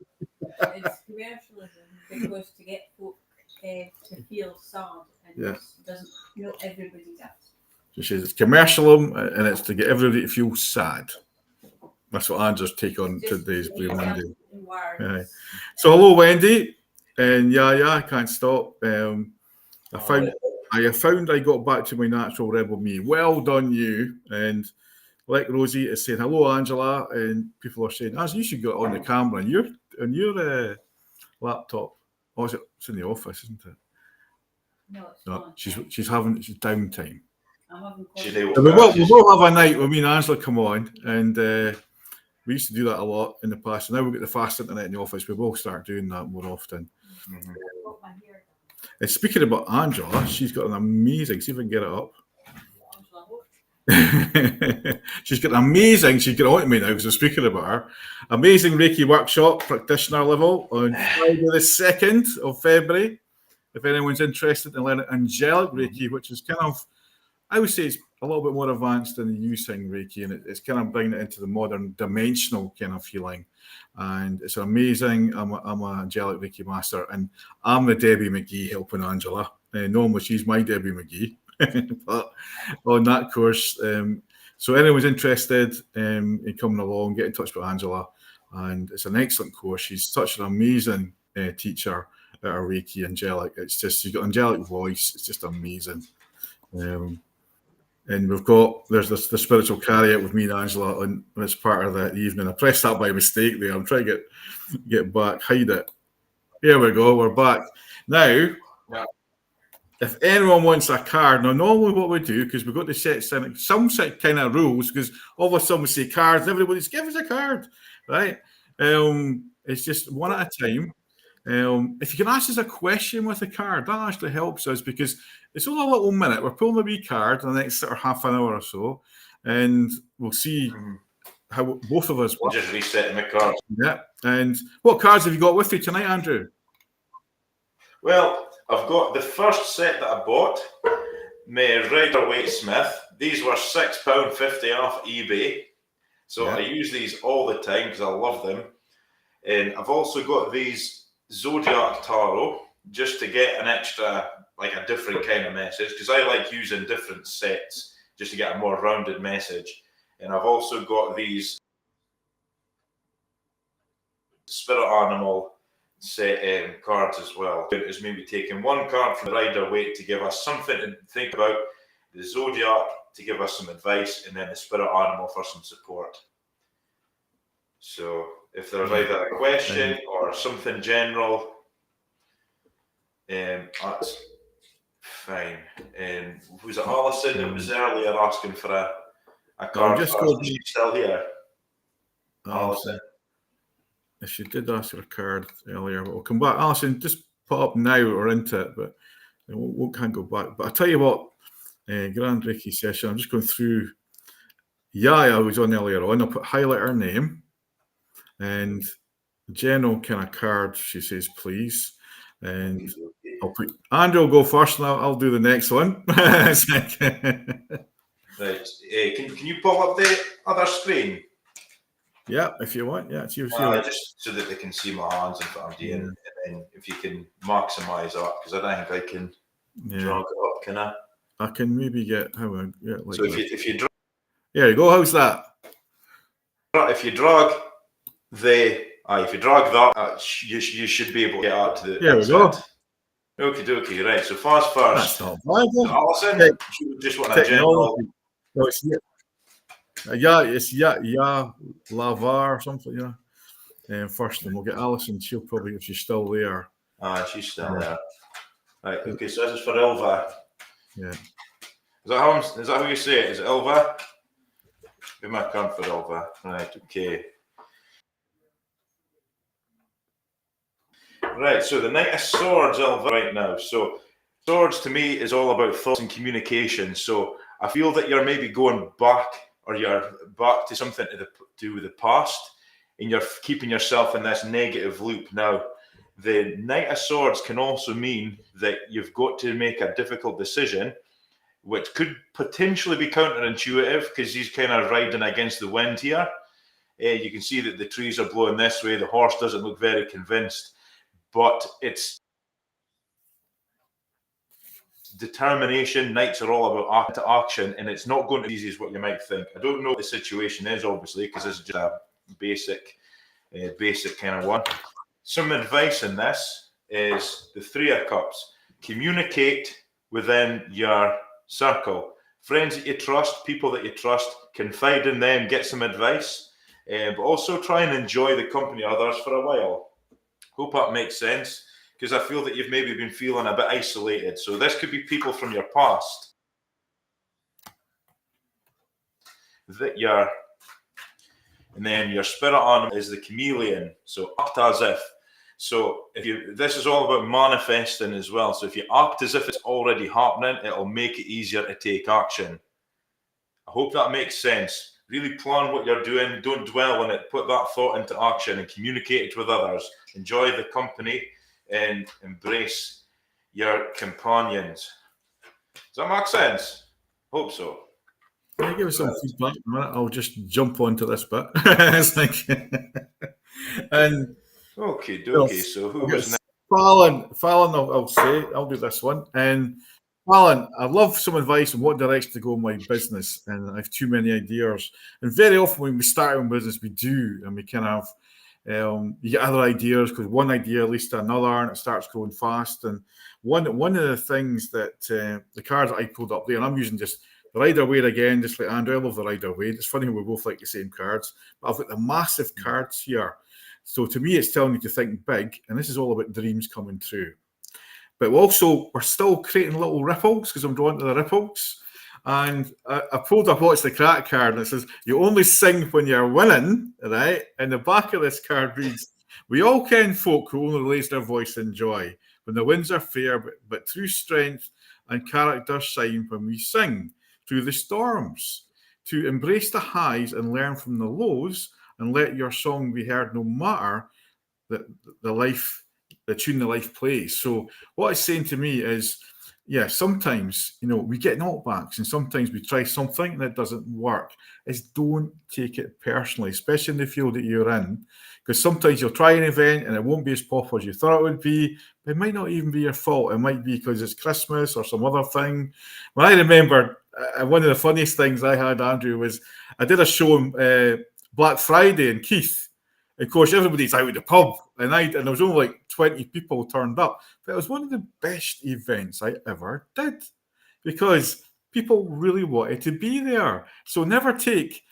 It's commercialism because to get folk to feel sad, and doesn't, you know, everybody does. She says it's commercialism and it's to get everybody to feel sad. That's what Andrew's take on today's Blue Monday. So hello, Wendy, and I can't stop. I found I got back to my natural rebel me. Well done, you. And like Rosie is saying, hello, Angela, and people are saying, as you should go on the camera on your laptop. Oh, it's in the office, isn't it? No, it's not. She's having downtime. We will have a night when me and Angela come on, and we used to do that a lot in the past. And now we've got the fast internet in the office. We will start doing that more often. And speaking about Angela, she's got an amazing. See if I can get it up. She's got on to me now because I'm speaking about her. Amazing Reiki workshop, practitioner level, on Friday the 2nd of February. If anyone's interested in learning angelic Reiki, which is kind of, I would say it's a little bit more advanced than the using Reiki, and it's kind of bringing it into the modern dimensional kind of feeling. And it's amazing. I'm an angelic Reiki master, and I'm the Debbie McGee helping Angela. Normally she's my Debbie McGee. But on that course, so anyone's interested in coming along, get in touch with Angela, and it's an excellent course. She's such an amazing teacher at our Reiki angelic. It's just, she's got angelic voice. It's just amazing. And there's the spiritual carry-out with me and Angela, and it's part of the evening. I pressed that by mistake there. I'm trying to get back, hide it. Here we go, we're back. Now, if anyone wants a card, now normally what we do, because we've got to set some set kind of rules, because all of a sudden we say cards, and everybody's give us a card, right? It's just one at a time. If you can ask us a question with a card, that actually helps us, because it's only a little minute. We're pulling a wee card in the next sort of half an hour or so, and we'll see how both of us. We'll just reset my cards. Yeah. And what cards have you got with you tonight, Andrew? Well, I've got the first set that I bought, my Rider-Waite Smith. These were £6.50 off eBay. So Yeah. I use these all the time because I love them. And I've also got these Zodiac Tarot just to get an extra, like a different kind of message, because I like using different sets just to get a more rounded message. And I've also got these Spirit Animal set cards as well. It is maybe taking one card from the Rider-Waite to give us something to think about, the Zodiac to give us some advice, and then the Spirit Animal for some support. So if there's either a question or something general, that's fine. Was it Alison that was earlier asking for a card? Is she still here? Alison. If she did ask for a card earlier, but we'll come back. Alison, just put up now or into it, but we can't go back. But I'll tell you what, Grand Reiki session, I'm just going through. I was on earlier on. I'll highlight her name and general kind of card, she says, please. And I'll put Andrew will go first, and I'll do the next one. Right. Can you pull up the other screen? Yeah, if you want. Yeah, it's just so that they can see my hands and what I'm doing. And then if you can maximise that, because I don't think I can drag it up, can I? I can maybe get so if you drag, there you go. How's that? If you drag that, you should be able to get out to the. There we go. Okie dokie, right. So fast first. That's not bad. So Alison, just want a general. No, it's Lavar or something, first, and we'll get Alison. She'll probably, if she's still there. She's still there. Right, okay, so this is for Ilva. Yeah. Is that how you say it? Is it Ilva? Give me a card for Ilva. Right, okay. Right, so the Knight of Swords, Ilva, right now. So swords to me is all about thoughts and communication. So I feel that you're maybe going back, or you're back to something to do with the past, and you're keeping yourself in this negative loop. Now, the Knight of Swords can also mean that you've got to make a difficult decision, which could potentially be counterintuitive because he's kind of riding against the wind here. You can see that the trees are blowing this way. The horse doesn't look very convinced, but it's determination. Knights are all about action, and it's not going to be as easy as what you might think. I don't know what the situation is, obviously, because this is just a basic kind of one. Some advice in this is the Three of Cups. Communicate within your circle. Friends that you trust, people that you trust, confide in them, get some advice, but also try and enjoy the company of others for a while. Hope that makes sense, because I feel that you've maybe been feeling a bit isolated. So this could be people from your past and then your spirit animal is the chameleon. So act as if. So this is all about manifesting as well. So if you act as if it's already happening, it'll make it easier to take action. I hope that makes sense. Really plan what you're doing. Don't dwell on it. Put that thought into action and communicate it with others. Enjoy the company and embrace your companions. Does that make sense? Hope so. Can you give us some feedback? I'll just jump onto this bit. It's like, and okay, dokie. So who was next? Fallon, I'll do this one. And Fallon, I love some advice on what direction to go in my business, and I have too many ideas. And very often when we start in business, we do, and we kind of you get other ideas because one idea leads to another, and it starts going fast. And one of the things that the cards that I pulled up there, and I'm using just the Rider-Waite again, just like Andrew. I love the Rider-Waite. It's funny we both like the same cards, but I've got the massive cards here. So to me, it's telling you to think big, and this is all about dreams coming true. But we're still creating little ripples because I'm drawn to the ripples. And I pulled up What's the Crack card, and it says, you only sing when you're winning, right? And the back of this card reads, we all ken folk who only raise their voice in joy when the winds are fair, but true strength and character shine when we sing through the storms. To embrace the highs and learn from the lows, and let your song be heard no matter the tune the life plays. So what it's saying to me is yeah, sometimes, we get knockbacks, and sometimes we try something and it doesn't work. Don't take it personally, especially in the field that you're in, because sometimes you'll try an event and it won't be as popular as you thought it would be. It might not even be your fault. It might be because it's Christmas or some other thing. When I remember, one of the funniest things I had, Andrew, was I did a show on Black Friday in Keith. Of course, everybody's out at the pub, and there was only like 20 people turned up. But it was one of the best events I ever did, because people really wanted to be there. So never take,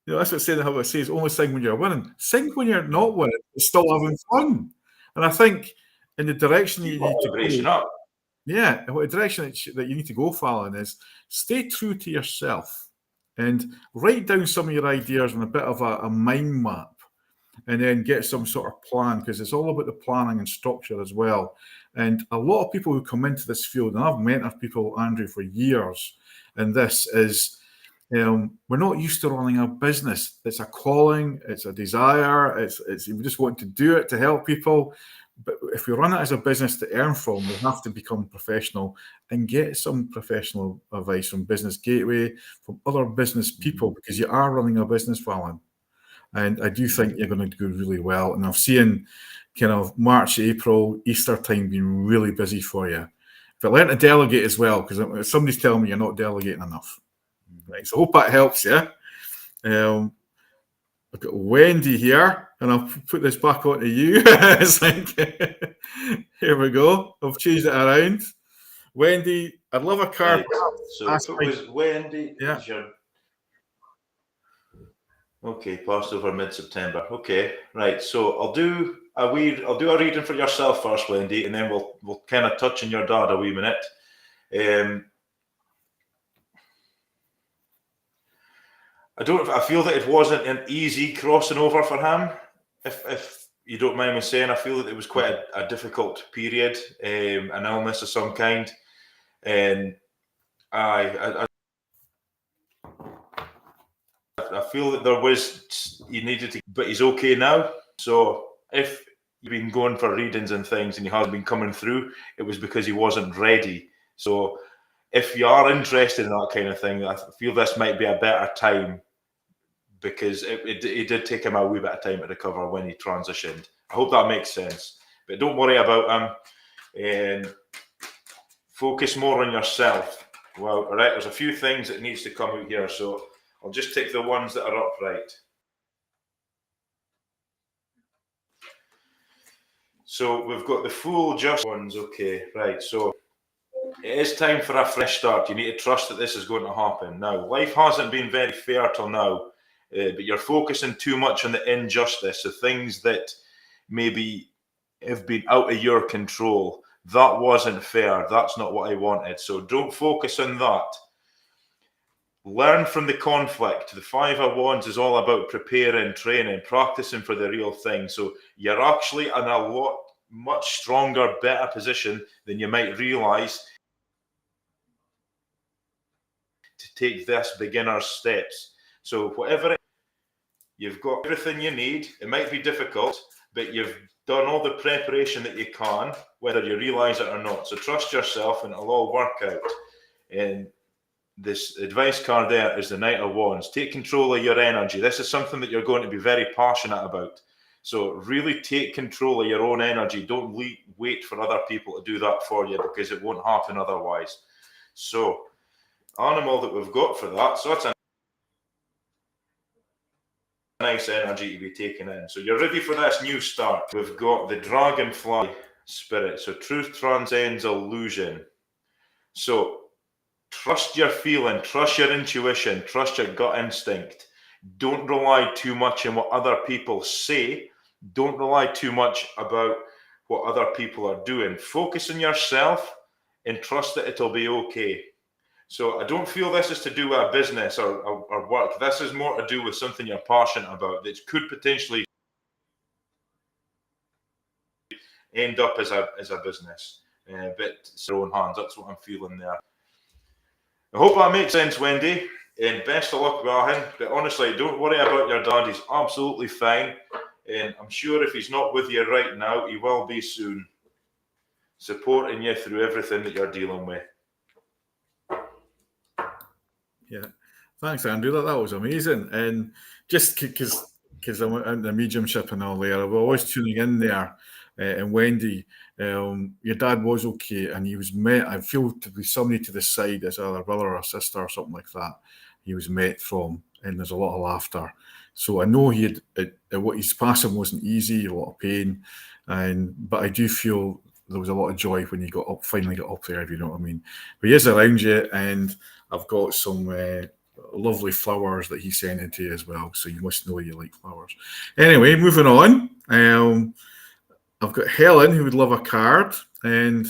that's what saying how it says, only sing when you're winning. Sing when you're not winning, but still having fun. And I think in the direction you need to go, yeah, the direction that you need to go, Fallon, is stay true to yourself and write down some of your ideas on a bit of a mind map. And then get some sort of plan, because it's all about the planning and structure as well. And a lot of people who come into this field, and I've mentored people, Andrew, for years, and this is, we're not used to running a business. It's a calling, it's a desire, it's we just want to do it to help people. But if we run it as a business to earn from, we have to become professional and get some professional advice from Business Gateway, from other business people, because you are running a business, Fallon. And I do think you're going to do really well. And I've seen kind of March, April, Easter time being really busy for you. But learn to delegate as well, because somebody's telling me you're not delegating enough. Right. So I hope that helps you. I've got Wendy here, and I'll put this back onto you. It's like, here we go. I've changed it around. Wendy, I'd love a card. So if it was Wendy, yeah. Okay, passed over mid-September. Okay, right. So I'll do a reading for yourself first, Wendy, and then we'll kind of touch on your dad a wee minute. I feel that it wasn't an easy crossing over for him. If you don't mind me saying, I feel that it was quite a difficult period, an illness of some kind, and I feel that he needed to, but he's okay now. So if you've been going for readings and things and he hasn't been coming through, it was because he wasn't ready. So if you are interested in that kind of thing, I feel this might be a better time, because it did take him a wee bit of time to recover when he transitioned. I hope that makes sense. But don't worry about him, and focus more on yourself. Well, all right, there's a few things that needs to come out here, so I'll just take the ones that are upright. So we've got the full just ones. Okay, right. So it is time for a fresh start. You need to trust that this is going to happen. Now, life hasn't been very fair till now, but you're focusing too much on the injustice, the things that maybe have been out of your control. That wasn't fair. That's not what I wanted. So don't focus on that. Learn from the conflict. The Five of Wands is all about preparing, training, practicing for the real thing. So you're actually in a much stronger, better position than you might realize to take this beginner's steps. So whatever you've got everything you need. It might be difficult, but you've done all the preparation that you can, whether you realize it or not. So trust yourself and it'll all work out. And this advice card there is the Knight of Wands. Take control of your energy. This is something that you're going to be very passionate about. So really take control of your own energy. Don't wait for other people to do that for you, because it won't happen otherwise. So animal that we've got for that. So that's a nice energy to be taken in. So you're ready for this new start. We've got the dragonfly spirit. So truth transcends illusion. So trust your feeling, trust your intuition, trust your gut instinct. Don't rely too much on what other people say. Don't rely too much about what other people are doing. Focus on yourself and trust that it'll be okay. So I don't feel this is to do with a business or work. This is more to do with something you're passionate about that could potentially end up as a business. But it's their own hands. That's what I'm feeling there. I hope that makes sense, Wendy. And best of luck with him. But honestly, don't worry about your dad. He's absolutely fine. And I'm sure if he's not with you right now, he will be soon. supporting you through everything that you're dealing with. Yeah, thanks, Andrew. That was amazing. And just because I'm in the mediumship and all there, I'm always tuning in there. And Wendy, your dad was okay, and he was met. I feel to be somebody to the side, as either brother or sister or something like that. He was met from, and there's a lot of laughter. So I know he had what his passing wasn't easy, a lot of pain, but I do feel there was a lot of joy when he finally got up there, if you know what I mean. But he is around you, and I've got some lovely flowers that he sent into you as well, so you must know you like flowers. Anyway, moving on. I've got Helen, who would love a card. And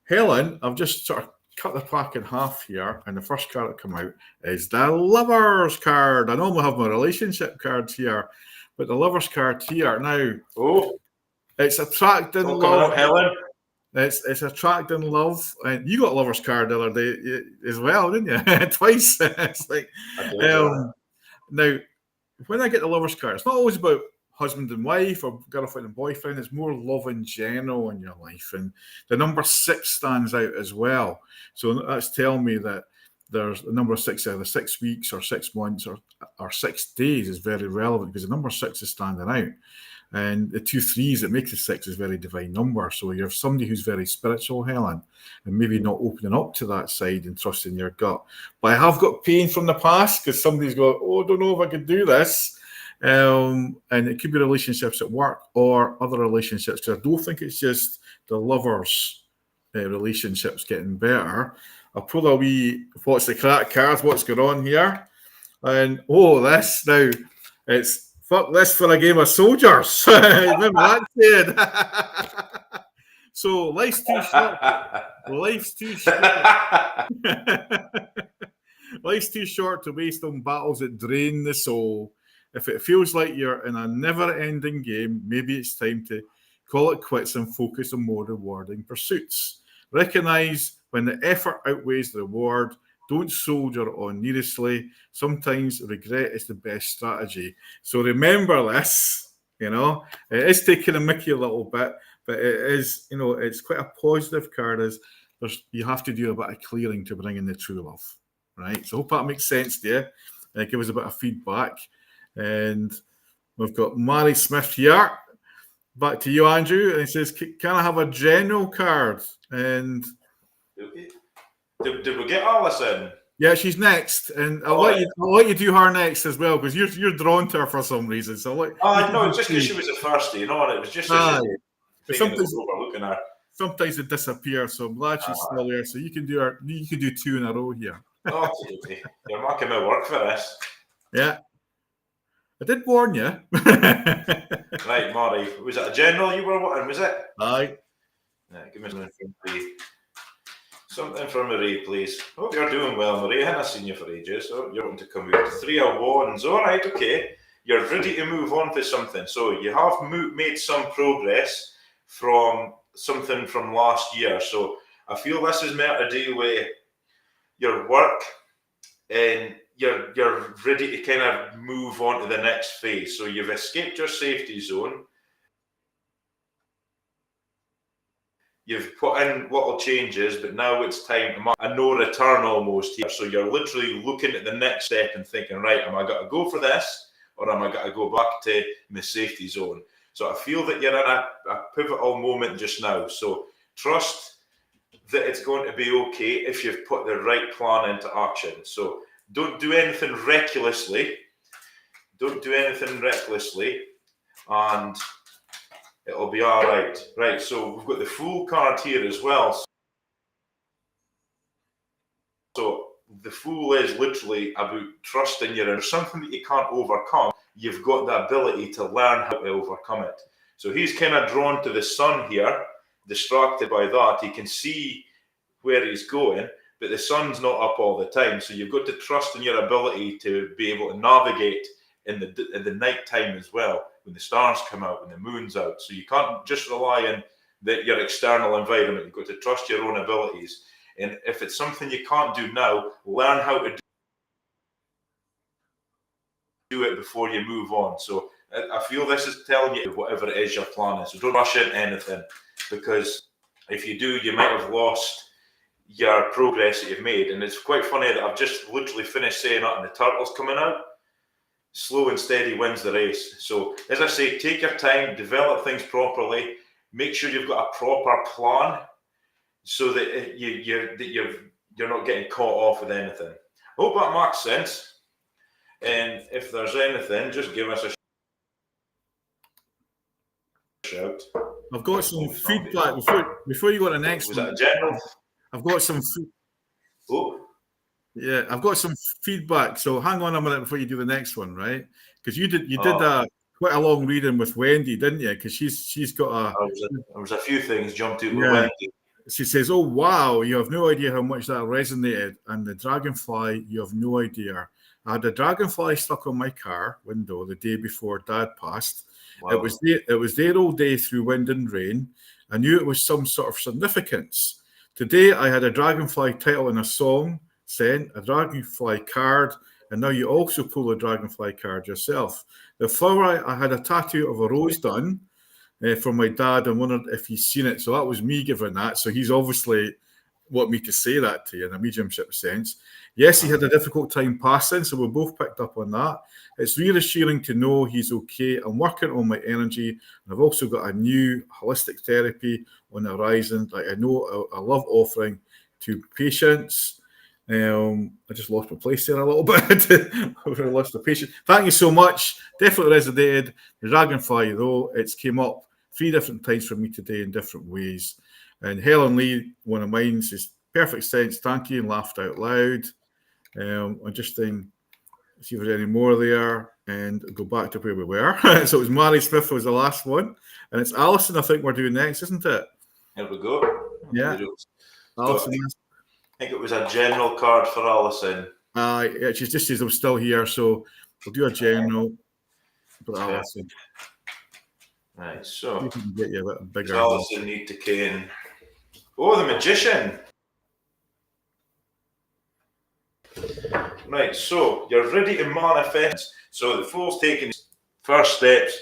Helen, I've just sort of cut the pack in half here, and the first card that come out is the Lovers card. I normally have my relationship cards here, but the Lovers card here now. Oh, it's attracting love. Coming up, Helen. It's attracting love, and you got a Lovers card the other day as well, didn't you? Twice. It's like now when I get the Lovers card, it's not always about husband and wife or girlfriend and boyfriend. It's more love in general in your life, and the number 6 stands out as well. So that's telling me that there's the number 6, either 6 weeks or 6 months or 6 days is very relevant, because the number 6 is standing out. And the 2 3s that make the 6 is a very divine number. So you're somebody who's very spiritual, Helen, and maybe not opening up to that side and trusting your gut. But I have got pain from the past, because somebody's got, I don't know if I could do this. And it could be relationships at work or other relationships, because I don't think it's just the lovers relationships getting better. I'll pull a wee what's the crack card, what's going on here, and this now, it's fuck this for a game of soldiers. Remember that said. So life's too short. Life's too short. Life's too short to waste on battles that drain the soul. If it feels like you're in a never-ending game, maybe it's time to call it quits and focus on more rewarding pursuits. Recognize when the effort outweighs the reward. Don't soldier on needlessly. Sometimes regret is the best strategy. So remember this, it is taking a mickey a little bit, but it is, it's quite a positive card. You have to do a bit of clearing to bring in the true love, right? So I hope that makes sense to you. Give us a bit of feedback. And we've got Mary Smith here. Back to you, Andrew. And he says, can I have a general card? And did we get Alison? Yeah, she's next, and I'll let you do her next as well, because you're drawn to her for some reason. So no, just because she was the first, and it was just sometimes overlooking her. Sometimes it disappears, so I'm glad she's still there. So you can do 2 in a row here. Okay. You're making me work for this. Yeah. I did warn you. Right, Murray. Was it a general you were wanting, was it? Aye. Give me something from Marie. Something from Marie, please. Hope you're doing well, Marie. I haven't seen you for ages. So you're wanting to come with 3 of Wands. All right, okay. You're ready to move on to something. So you have made some progress from something from last year. So I feel this is more to do with your work, and you're ready to kind of move on to the next phase. So you've escaped your safety zone. You've put in little changes, but now it's time to a no return almost here. So you're literally looking at the next step and thinking, right, am I going to go for this, or am I going to go back to my safety zone? So I feel that you're in a pivotal moment just now. So trust that it's going to be okay if you've put the right plan into action. So don't do anything recklessly. And it'll be all right. Right, so we've got the Fool card here as well. So the Fool is literally about trusting there's something that you can't overcome. You've got the ability to learn how to overcome it. So he's kind of drawn to the sun here, distracted by that. He can see where he's going, but the sun's not up all the time. So you've got to trust in your ability to be able to navigate in the night time as well, when the stars come out, when the moon's out. So you can't just rely on your external environment. You've got to trust your own abilities. And if it's something you can't do now, learn how to do it before you move on. So I feel this is telling you whatever it is your plan is. So don't rush into anything, because If you do, you might have lost your progress that you've made. And it's quite funny that I've just literally finished saying that and the turtle's coming out. Slow and steady wins the race. So as I say, take your time, develop things properly, make sure you've got a proper plan so that you're not getting caught off with anything. I hope that makes sense. And if there's anything, just give us a shout. I've got some feedback before you go to the next Was one. that a general? I've got some. Yeah, I've got some feedback. So hang on a minute before you do the next one, right? Because you did quite a long reading with Wendy, didn't you? Because she's got a. There was a few things jumped out with Wendy. She says, "Oh wow, you have no idea how much that resonated." And the dragonfly, you have no idea. I had a dragonfly stuck on my car window the day before Dad passed. Wow. It was there all day through wind and rain. I knew it was some sort of significance. Today I had a dragonfly title in a song, sent a dragonfly card, and now you also pull a dragonfly card yourself. The flower, I had a tattoo of a rose done from my dad and wondered if he's seen it. So that was me giving that. So he's obviously want me to say that to you in a mediumship sense. Yes, he had a difficult time passing, so we both picked up on that. It's reassuring to know he's okay. I'm working on my energy, and I've also got a new holistic therapy on the horizon. Like I know I love offering to patients. I just lost my place there a little bit. I lost the patient. Thank you so much. Definitely resonated. The dragonfly, though, it's came up 3 different times for me today in different ways. And Helen Lee, one of mine, says, perfect sense, thank you, and laughed out loud. I'm just thinking, see if there's any more there, and go back to where we were. So it was Mary Smith was the last one, and it's Alison I think we're doing next, isn't it? Here we go. Yeah. Alison. I think it was a general card for Alison. Yeah, she just says I'm still here, so we'll do a general for Alison. Right, so you can get you a bit bigger. Alison need to cane. Oh, the magician. Right, so you're ready to manifest. So the fool's taking first steps,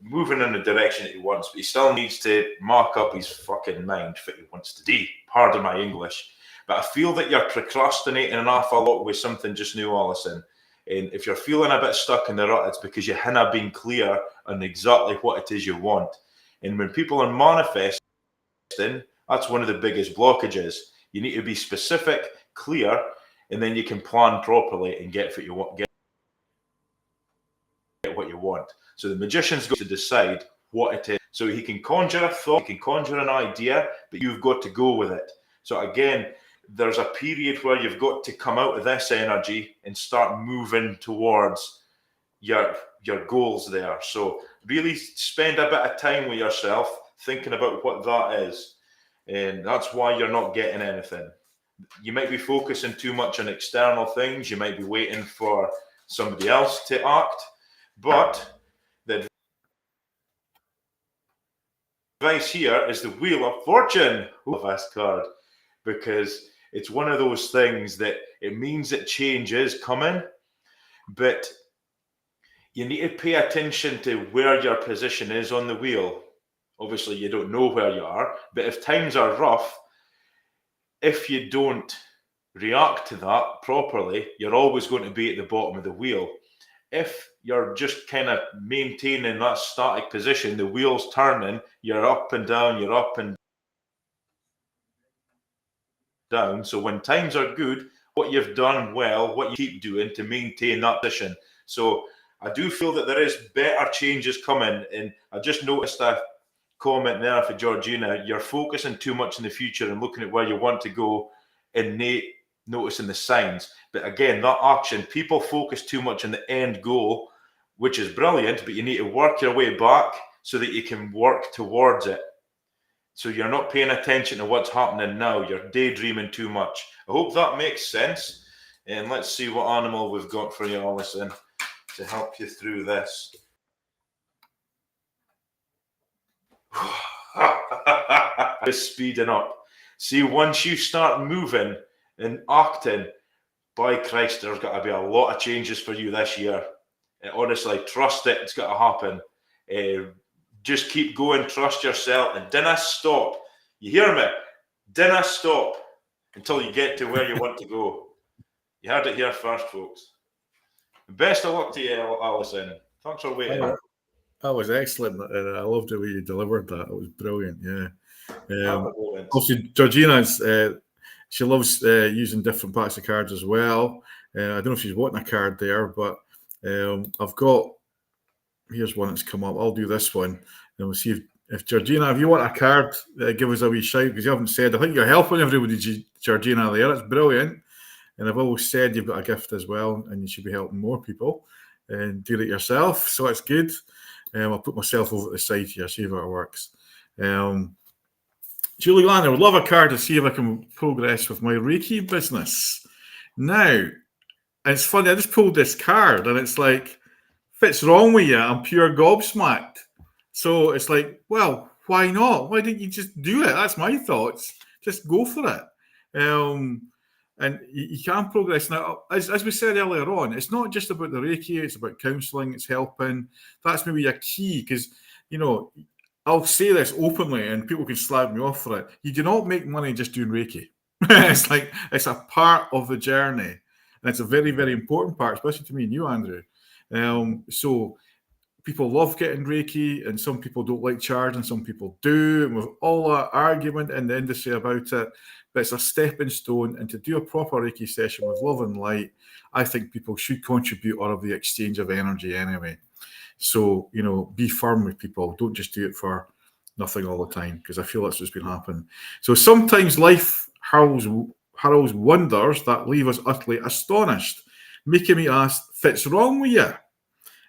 moving in the direction that he wants, but he still needs to mark up his fucking mind for what he wants to do. Pardon my English. But I feel that you're procrastinating an awful lot with something just now, Alison. And if you're feeling a bit stuck in the rut, it's because you haven't been clear on exactly what it is you want. And when people are manifesting, that's one of the biggest blockages. You need to be specific, clear, and then you can plan properly and get what you want. Get what you want. So the magician's got to decide what it is. So he can conjure a thought, he can conjure an idea, but you've got to go with it. So again, there's a period where you've got to come out of this energy and start moving towards your goals there. So really spend a bit of time with yourself thinking about what that is. And that's why you're not getting anything. You might be focusing too much on external things. You might be waiting for somebody else to act. But the advice here is the Wheel of Fortune. Last card, because it's one of those things that it means that change is coming, but you need to pay attention to where your position is on the wheel. Obviously, you don't know where you are, but if times are rough, if you don't react to that properly, you're always going to be at the bottom of the wheel. If you're just kind of maintaining that static position, the wheel's turning, you're up and down, you're up and down. So when times are good, what you've done well, what you keep doing to maintain that position. So I do feel that there is better changes coming. And I just noticed a comment there for Georgina. You're focusing too much in the future and looking at where you want to go and noticing the signs. But again, that action, people focus too much on the end goal, which is brilliant, but you need to work your way back so that you can work towards it. So you're not paying attention to what's happening now. You're daydreaming too much. I hope that makes sense. And let's see what animal we've got for you, Alison, to help you through this. Just speeding up. See, once you start moving and acting, by Christ, there's got to be a lot of changes for you this year. And honestly, trust it. It's got to happen. Just keep going, trust yourself, and don't stop. You hear me? Dinna stop until you get to where you want to go. You heard it here first, folks. Best of luck to you, Alison. Thanks for waiting. That was excellent. I loved the way you delivered that. It was brilliant. Yeah. Also, Georgina's she loves using different packs of cards as well. I don't know if she's wanting a card there, but I've got. Here's one that's come up. I'll do this one, and we'll see if Georgina, if you want a card, give us a wee shout, because you haven't said. I think you're helping everybody, Georgina. There, it's brilliant. And I've always said you've got a gift as well, and you should be helping more people and do it yourself. So it's good. I'll put myself over to the side here, see if it works. Julie Land, I would love a card to see if I can progress with my Reiki business. Now, it's funny, I just pulled this card and it's like, what's wrong with you? I'm pure gobsmacked. So it's like, well, why not? Why didn't you just do it? That's my thoughts. Just go for it. And you can progress. Now, as we said earlier on, it's not just about the Reiki, it's about counselling, it's helping. That's maybe a key, because, you know, I'll say this openly and people can slag me off for it. You do not make money just doing Reiki. It's like, it's a part of the journey. And it's a very, very important part, especially to me and you, Andrew. So people love getting Reiki, and some people don't like charging, some people do. And with all that argument in the industry about it, but it's a stepping stone. And to do a proper Reiki session with love and light, I think people should contribute out of the exchange of energy anyway. So, you know, be firm with people. Don't just do it for nothing all the time, because I feel that's what's been happening. So sometimes life hurls wonders that leave us utterly astonished, making me ask, what's wrong with you?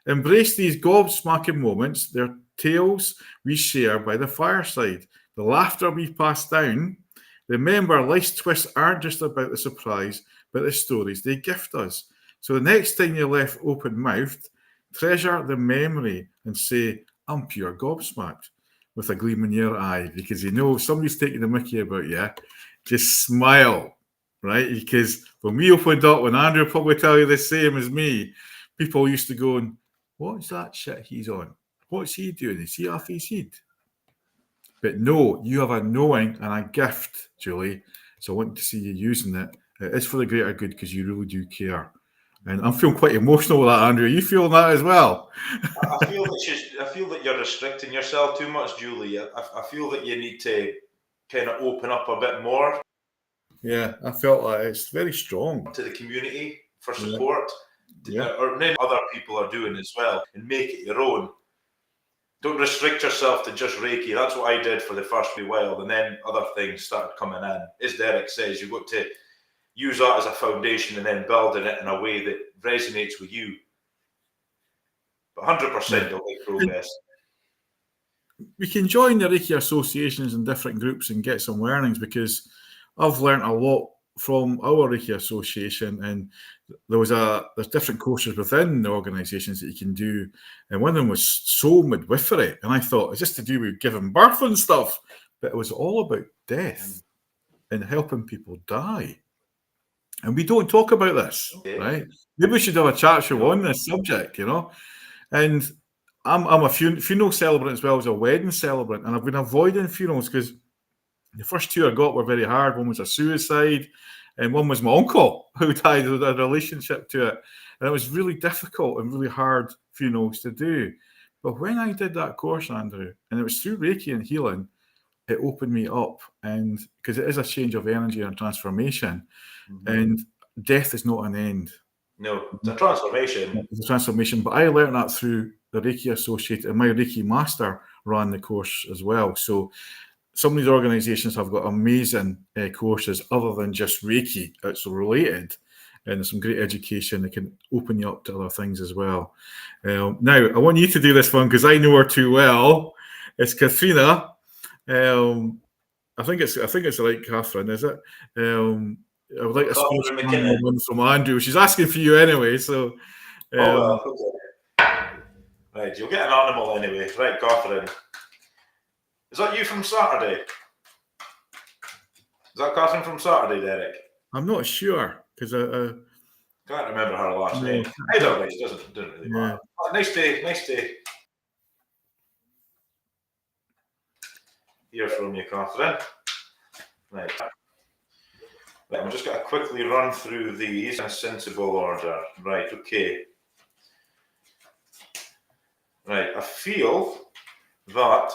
Embrace these gobsmacking moments, their tales we share by the fireside, the laughter we pass down. Remember, life's twists aren't just about the surprise, but the stories they gift us. So the next time you're left open-mouthed, treasure the memory and say, I'm pure gobsmacked, with a gleam in your eye, because you know if somebody's taking the mickey about you, just smile, right? Because when we opened up, when Andrew will probably tell you the same as me, people used to go, what's that shit he's on? What's he doing? Is he off his head? But no, you have a knowing and a gift, Julie. So I want to see you using it. It is for the greater good, because you really do care. And I'm feeling quite emotional with that, Andrew. Are you feeling that as well? I feel that you're restricting yourself too much, Julie. I feel that you need to kind of open up a bit more. Yeah, I felt like it's very strong. To the community for support. Yeah. Or many other people are doing as well, and make it your own. Don't restrict yourself to just Reiki. That's what I did for the first wee while, and then other things started coming in. As Derek says, you've got to use that as a foundation and then building it in a way that resonates with you. But 100% you'll make progress. We can join the Reiki associations and different groups and get some learnings, because I've learned a lot from our Reiki association, and there's different courses within the organisations that you can do, and one of them was soul midwifery, and I thought it's just to do with giving birth and stuff, but it was all about death and helping people die. And we don't talk about this, right? Maybe we should have a chat show on this subject, you know. And I'm a funeral celebrant as well as a wedding celebrant, and I've been avoiding funerals because the first two I got were very hard. One was a suicide, and one was my uncle who died with a relationship to it. And it was really difficult and really hard funerals to do. But when I did that course, Andrew, and it was through Reiki and healing, it opened me up. And because it is a change of energy and transformation, and death is not an end. No, it's a transformation. It's a transformation. But I learned that through the Reiki Associate, and my Reiki master ran the course as well. So some of these organizations have got amazing courses other than just Reiki. It's related, and there's some great education that can open you up to other things as well. Now, I want you to do this one because I know her too well. It's Katrina. I think it's like Catherine, is it? I would like a speech from Andrew. She's asking for you anyway, so. Okay. Right, you'll get an animal anyway. Right, Catherine. Is that you from Saturday? Is that Catherine from Saturday, Derek? I'm not sure because I can't remember her last name. I don't know. It doesn't really matter. Oh, nice day. Hear from you, Catherine. Right. I'm just going to quickly run through these in a sensible order. Right, okay. Right, I feel that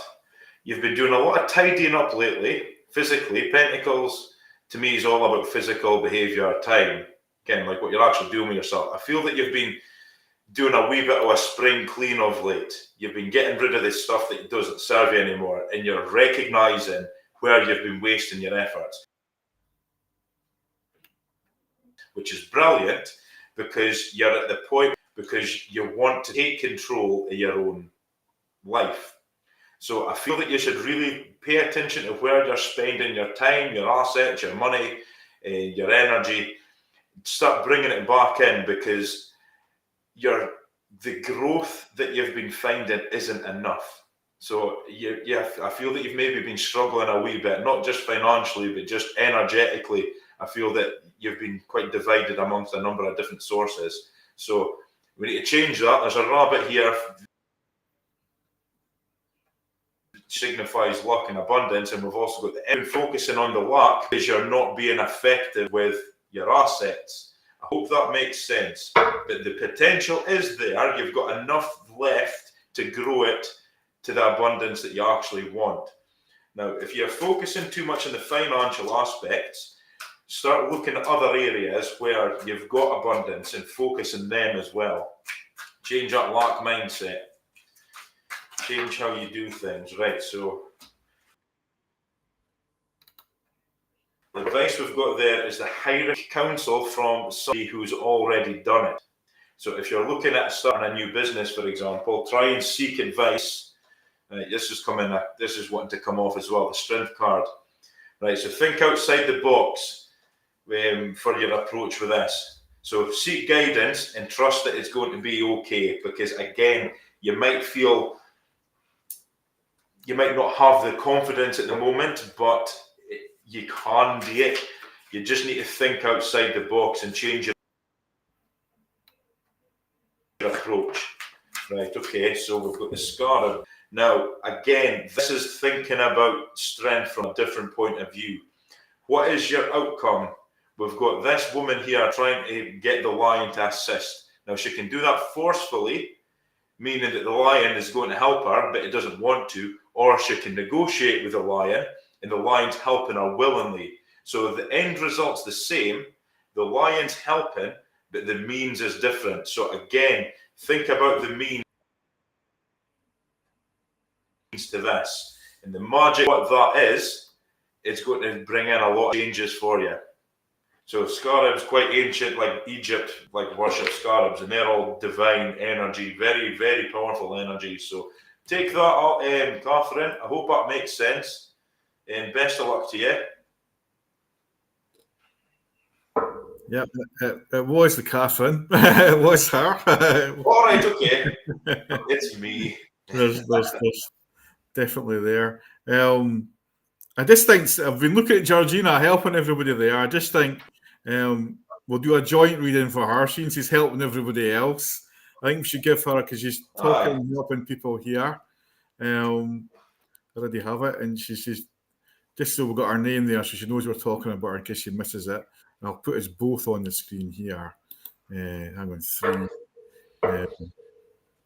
you've been doing a lot of tidying up lately, physically. Pentacles, to me, is all about physical behaviour, time. Again, like what you're actually doing with yourself. I feel that you've been doing a wee bit of a spring clean of late. You've been getting rid of this stuff that doesn't serve you anymore, and you're recognising where you've been wasting your efforts, which is brilliant, because you're at the point, because you want to take control of your own life. So I feel that you should really pay attention to where you're spending your time, your assets, your money, your energy. Start bringing it back in, because the growth that you've been finding isn't enough. So I feel that you've maybe been struggling a wee bit, not just financially, but just energetically. I feel that you've been quite divided amongst a number of different sources. So we need to change that. There's a rabbit here, signifies luck and abundance, and we've also got the end focusing on the luck because you're not being effective with your assets. I hope that makes sense. But the potential is there. You've got enough left to grow it to the abundance that you actually want. Now, if you're focusing too much on the financial aspects, start looking at other areas where you've got abundance and focus on them as well. Change that lack mindset. Change how you do things. Right, so the advice we've got there is the hierarchy counsel from somebody who's already done it. So if you're looking at starting a new business, for example, try and seek advice. This is wanting to come off as well, the strength card. Right, so think outside the box for your approach with this. So seek guidance and trust that it's going to be okay, because again, you might not have the confidence at the moment, but you can do it. You just need to think outside the box and change your approach. Right, okay, so we've got the scarab. Now, again, this is thinking about strength from a different point of view. What is your outcome? We've got this woman here trying to get the lion to assist. Now, she can do that forcefully, meaning that the lion is going to help her, but it doesn't want to, or she can negotiate with the lion, and the lion's helping her willingly. So the end result's the same. The lion's helping, but the means is different. So again, think about the means to this. And the magic, what that is, it's going to bring in a lot of changes for you. So scarabs, quite ancient, like Egypt, like worship scarabs, and they're all divine energy, very, very powerful energy. So take that up, Catherine. I hope that makes sense. And best of luck to you. Yeah, it was the Catherine. It was her. All right, okay. It's me. There's definitely there. I just think I've been looking at Georgina helping everybody there. I just think we'll do a joint reading for her since she's helping everybody else. I think we should give her, because she's talking and helping people here. I already have it, and she's just so we've got her name there, so she knows we're talking about her in case she misses it. And I'll put us both on the screen here. Hang on, 3.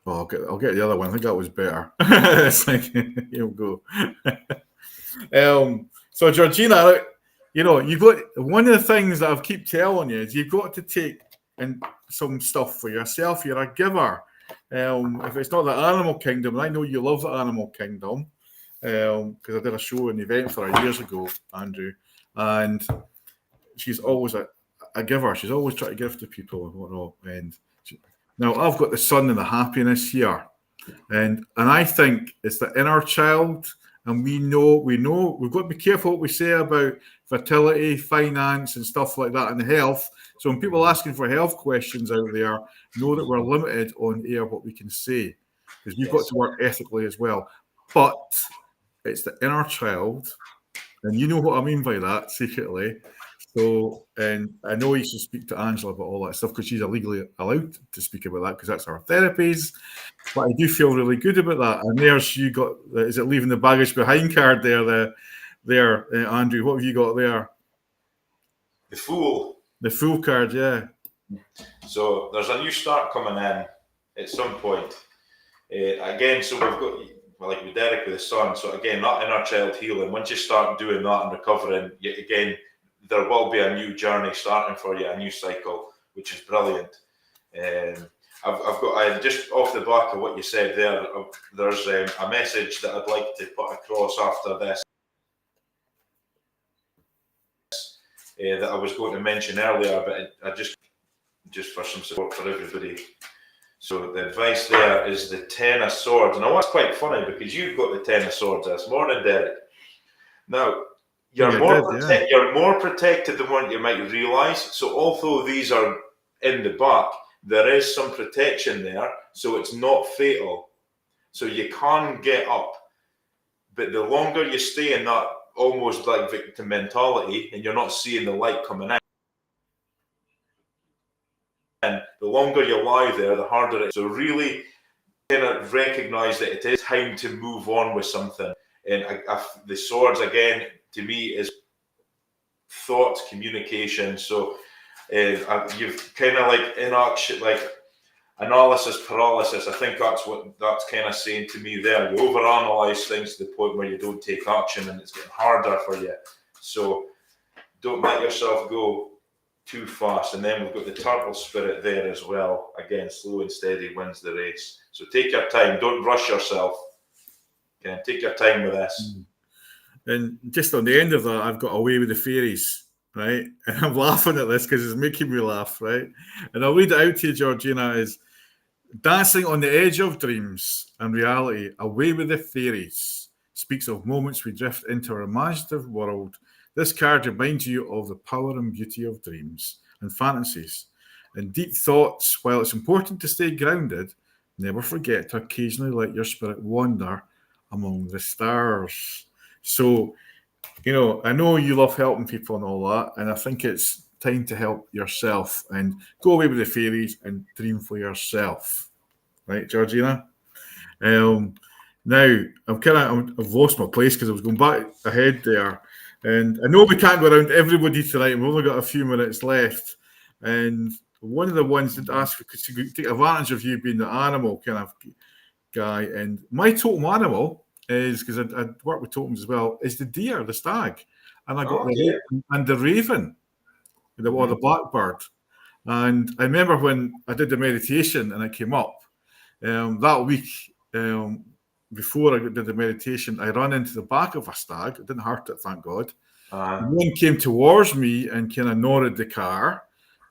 I'll get the other one. I think that was better. It's like, here we go. So Georgina, you've got, one of the things that I keep telling you is you've got to take in some stuff for yourself. You're a giver. If it's not the animal kingdom, and I know you love the animal kingdom, because I did a show and event for her years ago, Andrew, and she's always a giver. She's always trying to give to people and whatnot. And now I've got the sun and the happiness here, and I think it's the inner child. And we know we've got to be careful what we say about fertility, finance, and stuff like that, and health. So when people are asking for health questions out there, know that we're limited on air what we can say, because we've got to work ethically as well. But it's the inner child, and you know what I mean by that secretly. So, and I know you should speak to Angela about all that stuff, because she's legally allowed to speak about that, because that's our therapies. But I do feel really good about that. And there's, you got, is it leaving the baggage behind card there, there, Andrew? What have you got there? The Fool. The Fool card, yeah. So there's a new start coming in at some point. Again, so we've got, like with Derek with the Sun, so again, that inner child healing, once you start doing that and recovering, again, there will be a new journey starting for you, a new cycle, which is brilliant. I've got, just off the back of what you said there, there's a message that I'd like to put across after this that I was going to mention earlier, but I just for some support for everybody. So the advice there is the Ten of Swords. Now that's quite funny because you've got the Ten of Swords this morning, Derek. Now, you're more protected than what you might realise. So although these are in the back, there is some protection there, so it's not fatal. So you can get up. But the longer you stay in that almost like victim mentality and you're not seeing the light coming in, and the longer you lie there, the harder it is. So really kind of recognise that it is time to move on with something. And the swords, again, to me, is thought, communication. So you've kind of like in action, like analysis paralysis. I think that's what that's kind of saying to me there. You overanalyze things to the point where you don't take action and it's getting harder for you. So don't let yourself go too fast. And then we've got the turtle spirit there as well. Again, slow and steady wins the race. So take your time. Don't rush yourself. Okay, take your time with this. And just on the end of that, I've got Away with the Fairies, right? And I'm laughing at this because it's making me laugh, right? And I'll read it out to you, Georgina, is dancing on the edge of dreams and reality, away with the fairies, speaks of moments we drift into our imaginative world. This card reminds you of the power and beauty of dreams and fantasies and deep thoughts. While it's important to stay grounded, never forget to occasionally let your spirit wander among the stars. So, you know, I know you love helping people and all that, and I think it's time to help yourself and go away with the fairies and dream for yourself. Right, Georgina? Now, I've lost my place because I was going back ahead there. And I know we can't go around everybody tonight. We've only got a few minutes left. And one of the ones that asked could take advantage of you being the animal kind of guy. And my totem animal is, because I work with totems as well, is the deer, the stag. And I got the raven, or the blackbird. And I remember when I did the meditation and I came up, that week before I did the meditation, I ran into the back of a stag. It didn't hurt it, thank God. One came towards me and kind of nodded the car.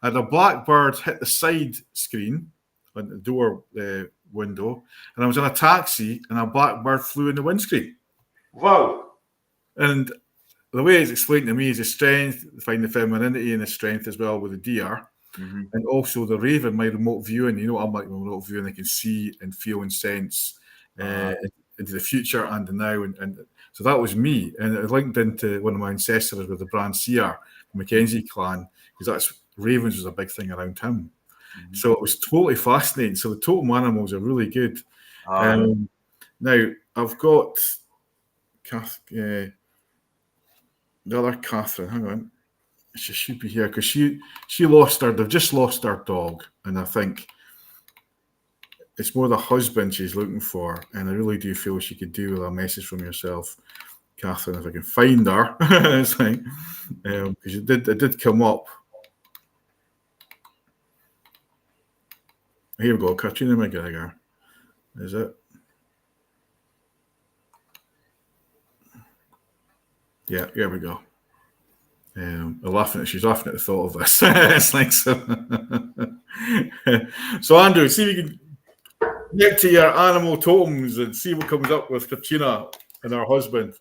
And a blackbird hit the side screen on the door window. And I was in a taxi and a blackbird flew in the windscreen. Wow. And the way it's explained to me is the strength, find the femininity and the strength as well with the deer. Mm-hmm. And also the raven, my remote viewing. You know, I'm like my remote viewing. I can see and feel and sense into the future and the now. And so that was me. And it linked into one of my ancestors with the Brand Seer, the Mackenzie clan, because that's ravens was a big thing around him. Mm-hmm. So it was totally fascinating. So the totem animals are really good. Now, I've got the other Catherine. Hang on. She should be here because she lost they've just lost her dog, and I think it's more the husband she's looking for, and I really do feel she could do with a message from yourself, Catherine, if I can find her. It's like because it did come up. Here we go, Katrina McGregor. Is it? Yeah, here we go. She's laughing at the thought of this. It's like so. So Andrew, see if you can get to your animal totems and see what comes up with Katrina and her husband.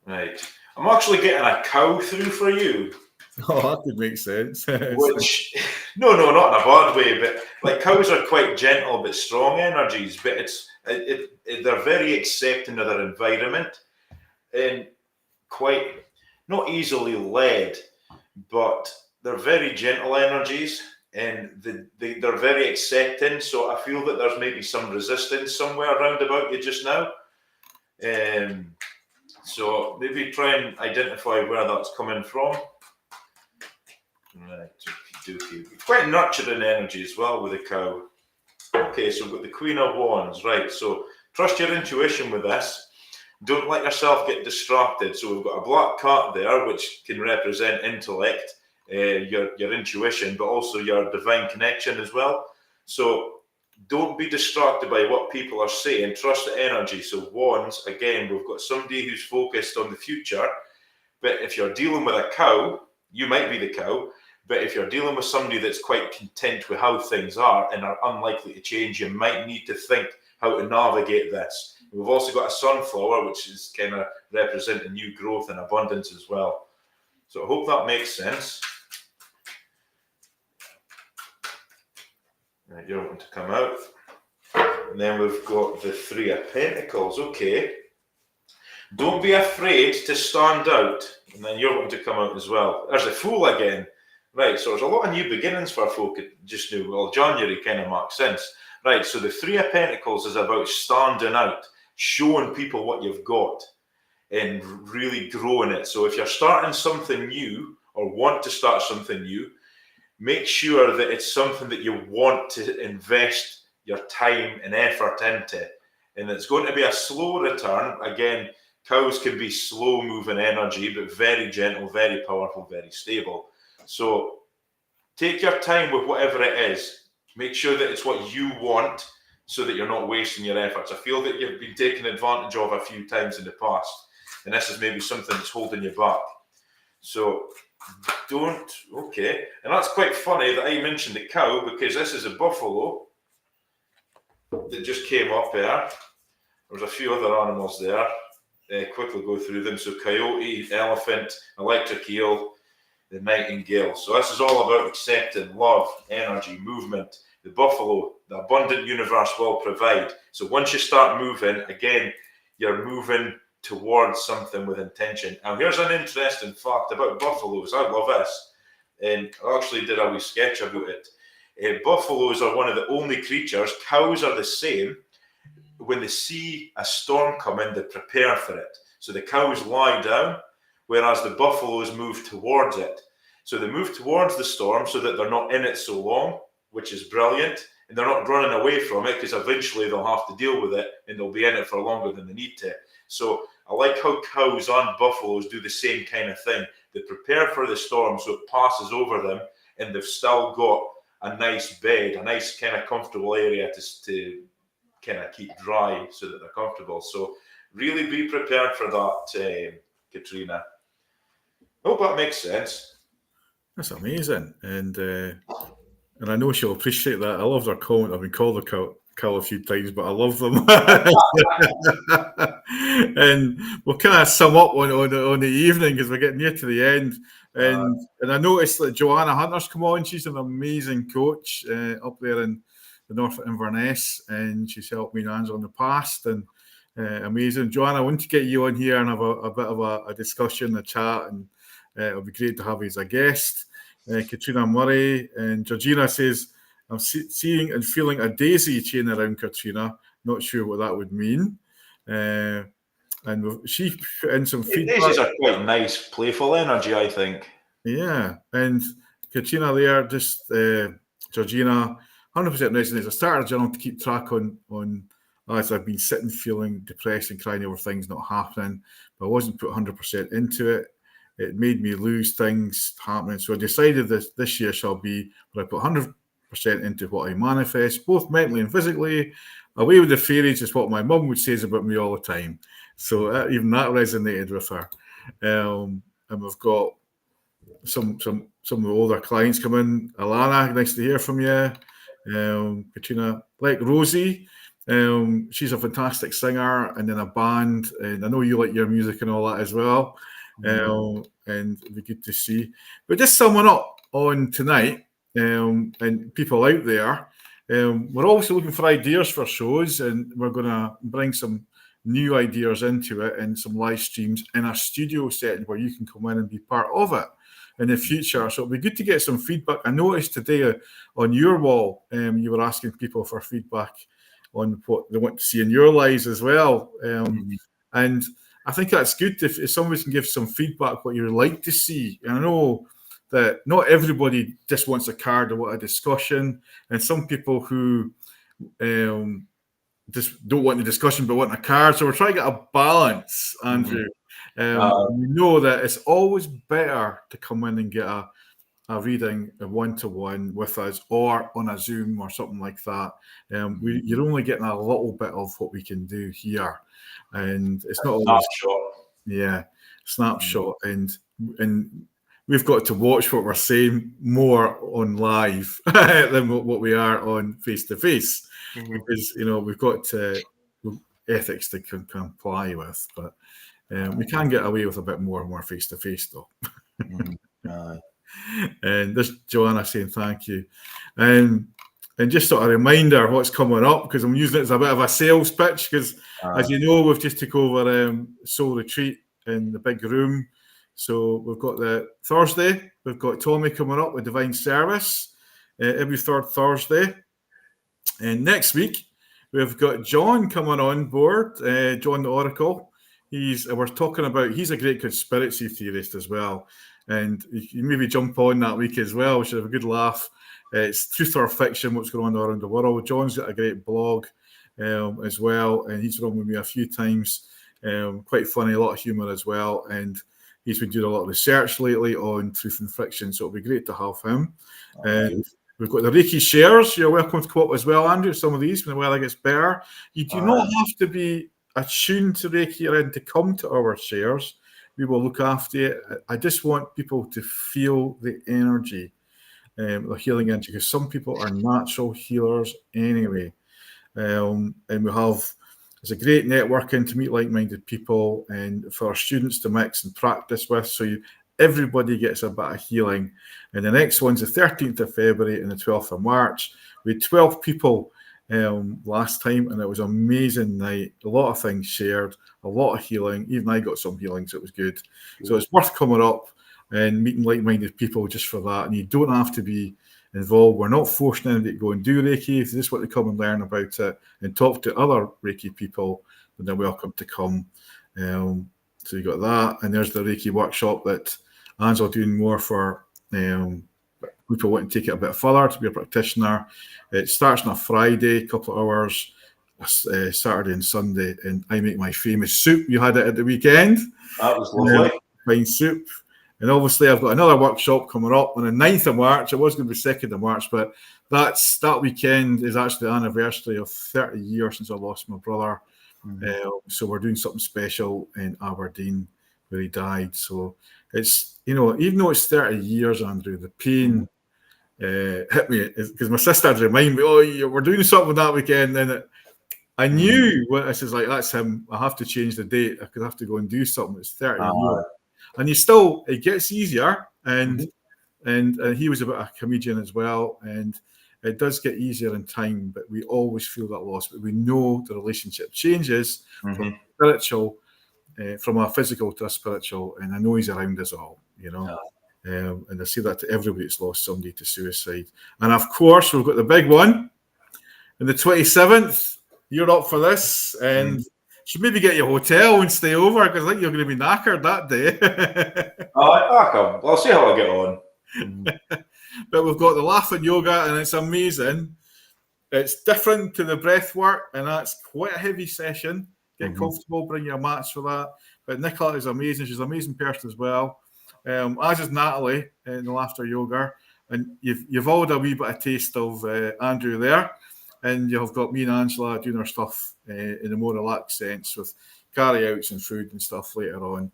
Right. I'm actually getting a cow through for you. Oh, that could make sense. Which, no, not in a bad way, but like cows are quite gentle but strong energies, but they're very accepting of their environment and quite not easily led, but they're very gentle energies and they're very accepting. So I feel that there's maybe some resistance somewhere around about you just now. So maybe try and identify where that's coming from. Right, it's quite nurturing energy as well with the cow. Okay, so we've got the Queen of Wands, right? So trust your intuition with this. Don't let yourself get distracted. So we've got a black cat there, which can represent intellect, your intuition, but also your divine connection as well. So don't be distracted by what people are saying. Trust the energy. So Wands, again, we've got somebody who's focused on the future. But if you're dealing with a cow, you might be the cow. But if you're dealing with somebody that's quite content with how things are and are unlikely to change, you might need to think how to navigate this. We've also got a sunflower, which is kind of representing new growth and abundance as well. So I hope that makes sense. Right, you're wanting to come out. And then we've got the Three of Pentacles. Okay. Don't be afraid to stand out. And then you're wanting to come out as well. There's the Fool again. Right, so there's a lot of new beginnings for folk just now. Well, January kind of marks sense. Right, so the Three of Pentacles is about standing out, showing people what you've got and really growing it. So if you're starting something new or want to start something new, make sure that it's something that you want to invest your time and effort into. And it's going to be a slow return. Again, cows can be slow moving energy, but very gentle, very powerful, very stable. So take your time with whatever it is. Make sure that it's what you want so that you're not wasting your efforts. I feel that you've been taken advantage of a few times in the past, and this is maybe something that's holding you back. So don't, okay. And that's quite funny that I mentioned the cow, because this is a buffalo that just came up there. There's a few other animals there. Quickly go through them. So coyote, elephant, electric eel, the nightingale. So this is all about accepting love, energy, movement. The buffalo, the abundant universe will provide. So once you start moving, again, you're moving towards something with intention. Now here's an interesting fact about buffaloes. I love this. And I actually did a wee sketch about it. Buffaloes are one of the only creatures, cows are the same. When they see a storm coming, they prepare for it. So the cows lie down, whereas the buffaloes move towards it. So they move towards the storm so that they're not in it so long, which is brilliant. And they're not running away from it, because eventually they'll have to deal with it and they'll be in it for longer than they need to. So I like how cows and buffaloes do the same kind of thing. They prepare for the storm so it passes over them, and they've still got a nice bed, a nice kind of comfortable area to kind of keep dry so that they're comfortable. So really be prepared for that, Katrina. Hope that makes sense. That's amazing. And I know she'll appreciate that. I love their comment. I've been called a cow a few times, but I love them. And we'll kind of sum up on the evening, because we're getting near to the end. And I noticed that Joanna Hunter's come on. She's an amazing coach up there in the north of Inverness, and she's helped me and Angela in the past. And amazing. Joanna, I want to get you on here and have a bit of a discussion, a chat, and it'll be great to have you as a guest. Katrina Murray and Georgina says, I'm seeing and feeling a daisy chain around Katrina. Not sure what that would mean. And she put in some feedback. Daisies are quite nice, playful energy, I think. Yeah. And Katrina there, just Georgina, 100% resonates. I started a journal to keep track on as I've been sitting feeling depressed and crying over things not happening, but I wasn't put 100% into it. It made me lose things happening. So I decided this year shall be where I put 100% into what I manifest, both mentally and physically. Away with the fairies is what my mum would say about me all the time. So even that resonated with her. And we've got some of the older clients come in. Alana, nice to hear from you. Katrina, like Rosie. She's a fantastic singer and in a band. And I know you like your music and all that as well. And it'd be good to see. But just summing up on tonight, and people out there, we're also looking for ideas for shows, and we're going to bring some new ideas into it and some live streams in a studio setting where you can come in and be part of it in the future. So it'll be good to get some feedback. I noticed today on your wall, you were asking people for feedback on what they want to see in your lives as well. And I think that's good if somebody can give some feedback what you'd like to see. And I know that not everybody just wants a card or want a discussion, and some people who just don't want the discussion but want a card. So we're trying to get a balance, Andrew. We know that it's always better to come in and get a reading one-to-one with us or on a Zoom or something like that. You're only getting a little bit of what we can do here, and it's not always snapshot. And we've got to watch what we're saying more on live than what we are on face-to-face, because we've got ethics to comply with, but we can get away with a bit more face-to-face though. And this Joanna saying thank you, and just sort of a reminder what's coming up, because I'm using it as a bit of a sales pitch, because as you know, we've just took over Soul Retreat in the big room. So we've got the Thursday, we've got Tommy coming up with Divine Service every third Thursday, and next week we've got John coming on board, John the Oracle. We're talking about, he's a great conspiracy theorist as well, and you maybe jump on that week as well. We should have a good laugh. It's truth or fiction, what's going on around the world. John's got a great blog as well, and he's run with me a few times. Quite funny, a lot of humour as well, and he's been doing a lot of research lately on truth and fiction, so it'll be great to have him. And we've got the Reiki shares. You're welcome to come up as well, Andrew. Some of these, when the weather gets better. You do not have to be attuned to Reiki or to come to our shares. We will look after you. I just want people to feel the energy, the healing energy, because some people are natural healers anyway. And it's a great networking to meet like-minded people and for our students to mix and practice with. So everybody gets a bit of healing. And the next one's the 13th of February and the 12th of March. We had 12 people last time, and it was an amazing night. A lot of things shared, a lot of healing. Even I got some healing, so it was good. So it's worth coming up and meeting like-minded people just for that. And you don't have to be involved. We're not forcing anybody to go and do Reiki. If they just want to come and learn about it and talk to other Reiki people, then they're welcome to come. So you got that, and there's the Reiki workshop that Angela doing more for people want to take it a bit further to be a practitioner. It starts on a Friday, a couple of hours, Saturday and Sunday, and I make my famous soup. You had it at the weekend. That was lovely. Fine soup. And obviously I've got another workshop coming up on the 9th of March. It was going to be 2nd of March, but that weekend is actually the anniversary of 30 years since I lost my brother. So we're doing something special in Aberdeen where he died. So it's, even though it's 30 years, Andrew, the pain hit me, because my sister had to remind me, we're doing something that weekend. Then I knew when I says, like, that's him. I have to change the date. I could have to go and do something. It's 30 years. And it gets easier. And he was a bit of a comedian as well. And it does get easier in time, but we always feel that loss. But we know the relationship changes from spiritual, from a physical to a spiritual. And I know he's around us all, and I say that to everybody that's lost somebody to suicide. And of course, we've got the big one on the 27th. You're up for this, and should maybe get your hotel and stay over, because I think you're going to be knackered that day. I'll see how I get on. But we've got the laughing yoga, and it's amazing. It's different to the breath work, and that's quite a heavy session. Get comfortable, bring your mats for that. But Nicola is amazing. She's an amazing person as well. As is Natalie in the laughter yoga. And you've all had a wee bit of taste of Andrew there. And you've got me and Angela doing our stuff in a more relaxed sense with carry-outs and food and stuff later on.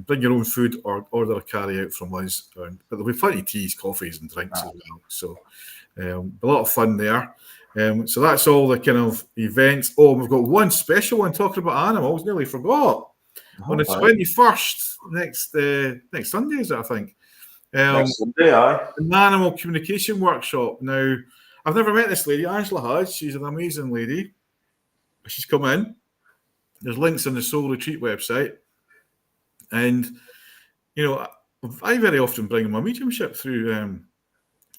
Bring your own food or order a carry-out from us. But there'll be plenty of teas, coffees and drinks as well. So a lot of fun there. So that's all the kind of events. Oh, we've got one special one talking about animals. Nearly forgot. On the 21st, next Sunday, is it, I think? Next Sunday, aye. An animal communication workshop. Now, I've never met this lady. Angela has. She's an amazing lady. She's come in. There's links on the Soul Retreat website. And, I very often bring my mediumship through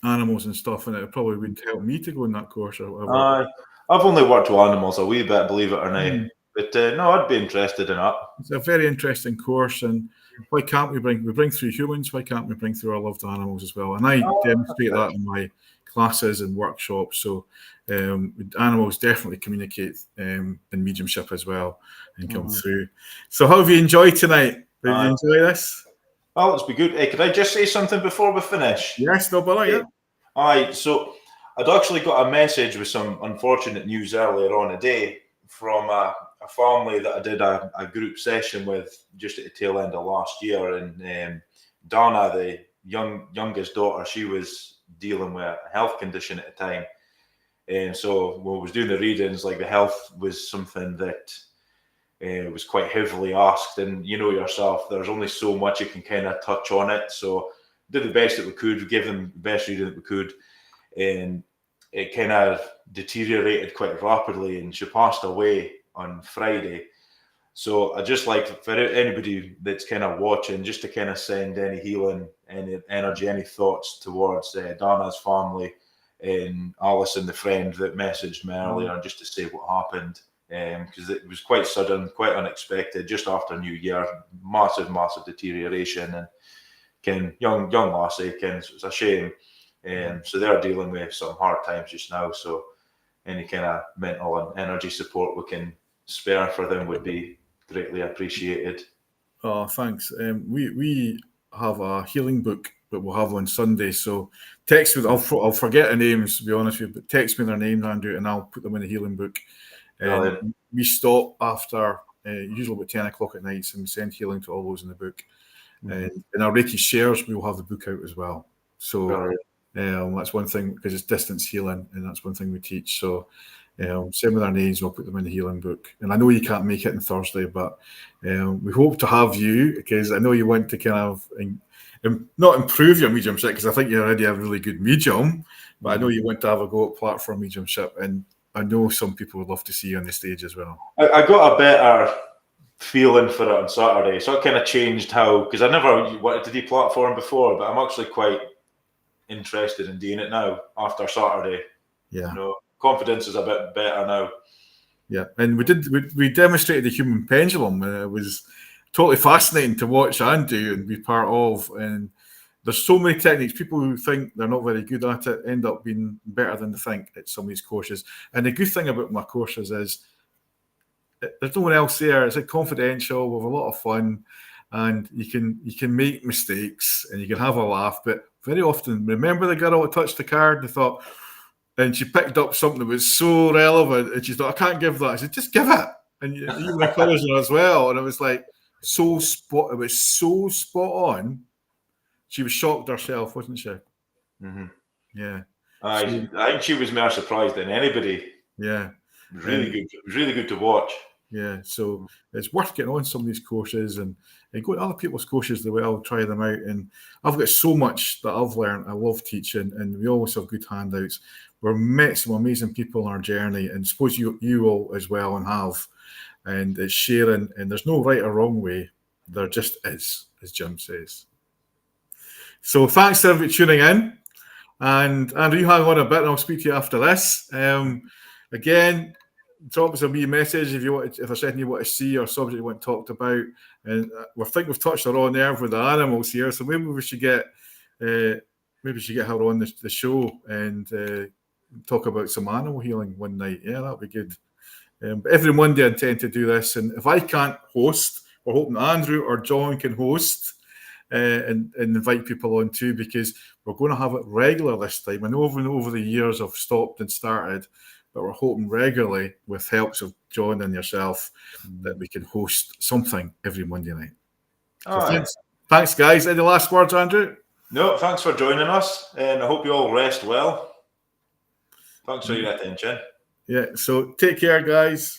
animals and stuff, and it probably would help me to go on that course or whatever. I've only worked with animals a wee bit, believe it or not. But no, I'd be interested in that. It's a very interesting course, and why can't we bring through humans? Why can't we bring through our loved animals as well? And I demonstrate that in my classes and workshops. So animals definitely communicate in mediumship as well and come through. So how have you enjoyed tonight? Did you enjoy this? Oh, it's been good. Hey, could I just say something before we finish? Yes, no bother. Yeah. Aye, so I'd actually got a message with some unfortunate news earlier on today from a family that I did a group session with just at the tail end of last year. And Donna, the youngest daughter, she was dealing with a health condition at the time. And so when I was doing the readings, like the health was something that was quite heavily asked. And you know yourself, there's only so much you can kind of touch on it. So did the best that we could, gave them the best reading that we could. And it kind of deteriorated quite rapidly, and she passed away on Friday. So I just like for anybody that's kind of watching, just to kind of send any healing, any energy, any thoughts towards Dana's family and Alison, the friend that messaged me earlier, just to say what happened, because it was quite sudden, quite unexpected, just after New Year, massive deterioration, and young lassie, it's a shame. So they're dealing with some hard times just now. So any kind of mental and energy support we can spare for them would be greatly appreciated. Oh, thanks. We have a healing book that we'll have on Sunday. So text me. I'll forget the names, to be honest with you, but text me their names, Andrew, and I'll put them in the healing book. We stop after usually about 10 o'clock at night, and we send healing to all those in the book. And in our Reiki shares, we will have the book out as well. So that's one thing, because it's distance healing, and that's one thing we teach. So send me their names, we'll put them in the healing book. And I know you can't make it on Thursday, but we hope to have you, because I know you want to kind of not improve your mediumship, because I think you're already a really good medium, but I know you want to have a go at platform mediumship, and I know some people would love to see you on the stage as well. I got a better feeling for it on Saturday, so it kind of changed how, because I never wanted to do platform before, but I'm actually quite interested in doing it now after Saturday. Yeah, confidence is a bit better now. Yeah, and we demonstrated the human pendulum, and it was totally fascinating to watch and do and be part of. And there's so many techniques. People who think they're not very good at it end up being better than they think at some of these courses. And the good thing about my courses is there's no one else there. It's confidential. We have a lot of fun, and you can make mistakes and you can have a laugh. But very often, remember the girl that touched the card? They thought, and she picked up something that was so relevant, and she thought, I can't give that. I said, just give it. And you encouraged her as well. And it was like it was so spot on. She was shocked herself, wasn't she? Mm-hmm. Yeah. I think she was more surprised than anybody. Yeah. It was really good. It was really good to watch. Yeah. So it's worth getting on some of these courses and go to other people's courses as well, try them out. And I've got so much that I've learned. I love teaching, and we always have good handouts. We've met some amazing people on our journey, and suppose you all as well and have. And it's sharing, and there's no right or wrong way. There just is, as Jim says. So thanks to everybody tuning in. And Andrew, you hang on a bit, and I'll speak to you after this. Again, drop us a wee message if there's anything you want to see or subject you want talked about. And we think we've touched her on there with the animals here, so maybe we should get her on the show and talk about some animal healing one night. Yeah, that'd be good. But every Monday I intend to do this, and if I can't host, we're hoping Andrew or John can host and invite people on too, because we're going to have it regular this time. I know over the years I've stopped and started, but we're hoping regularly, with helps of John and yourself, that we can host something every Monday night. So thanks, guys. Any last words, Andrew? No, thanks for joining us, and I hope you all rest well. Thanks for your attention. Yeah, so take care, guys.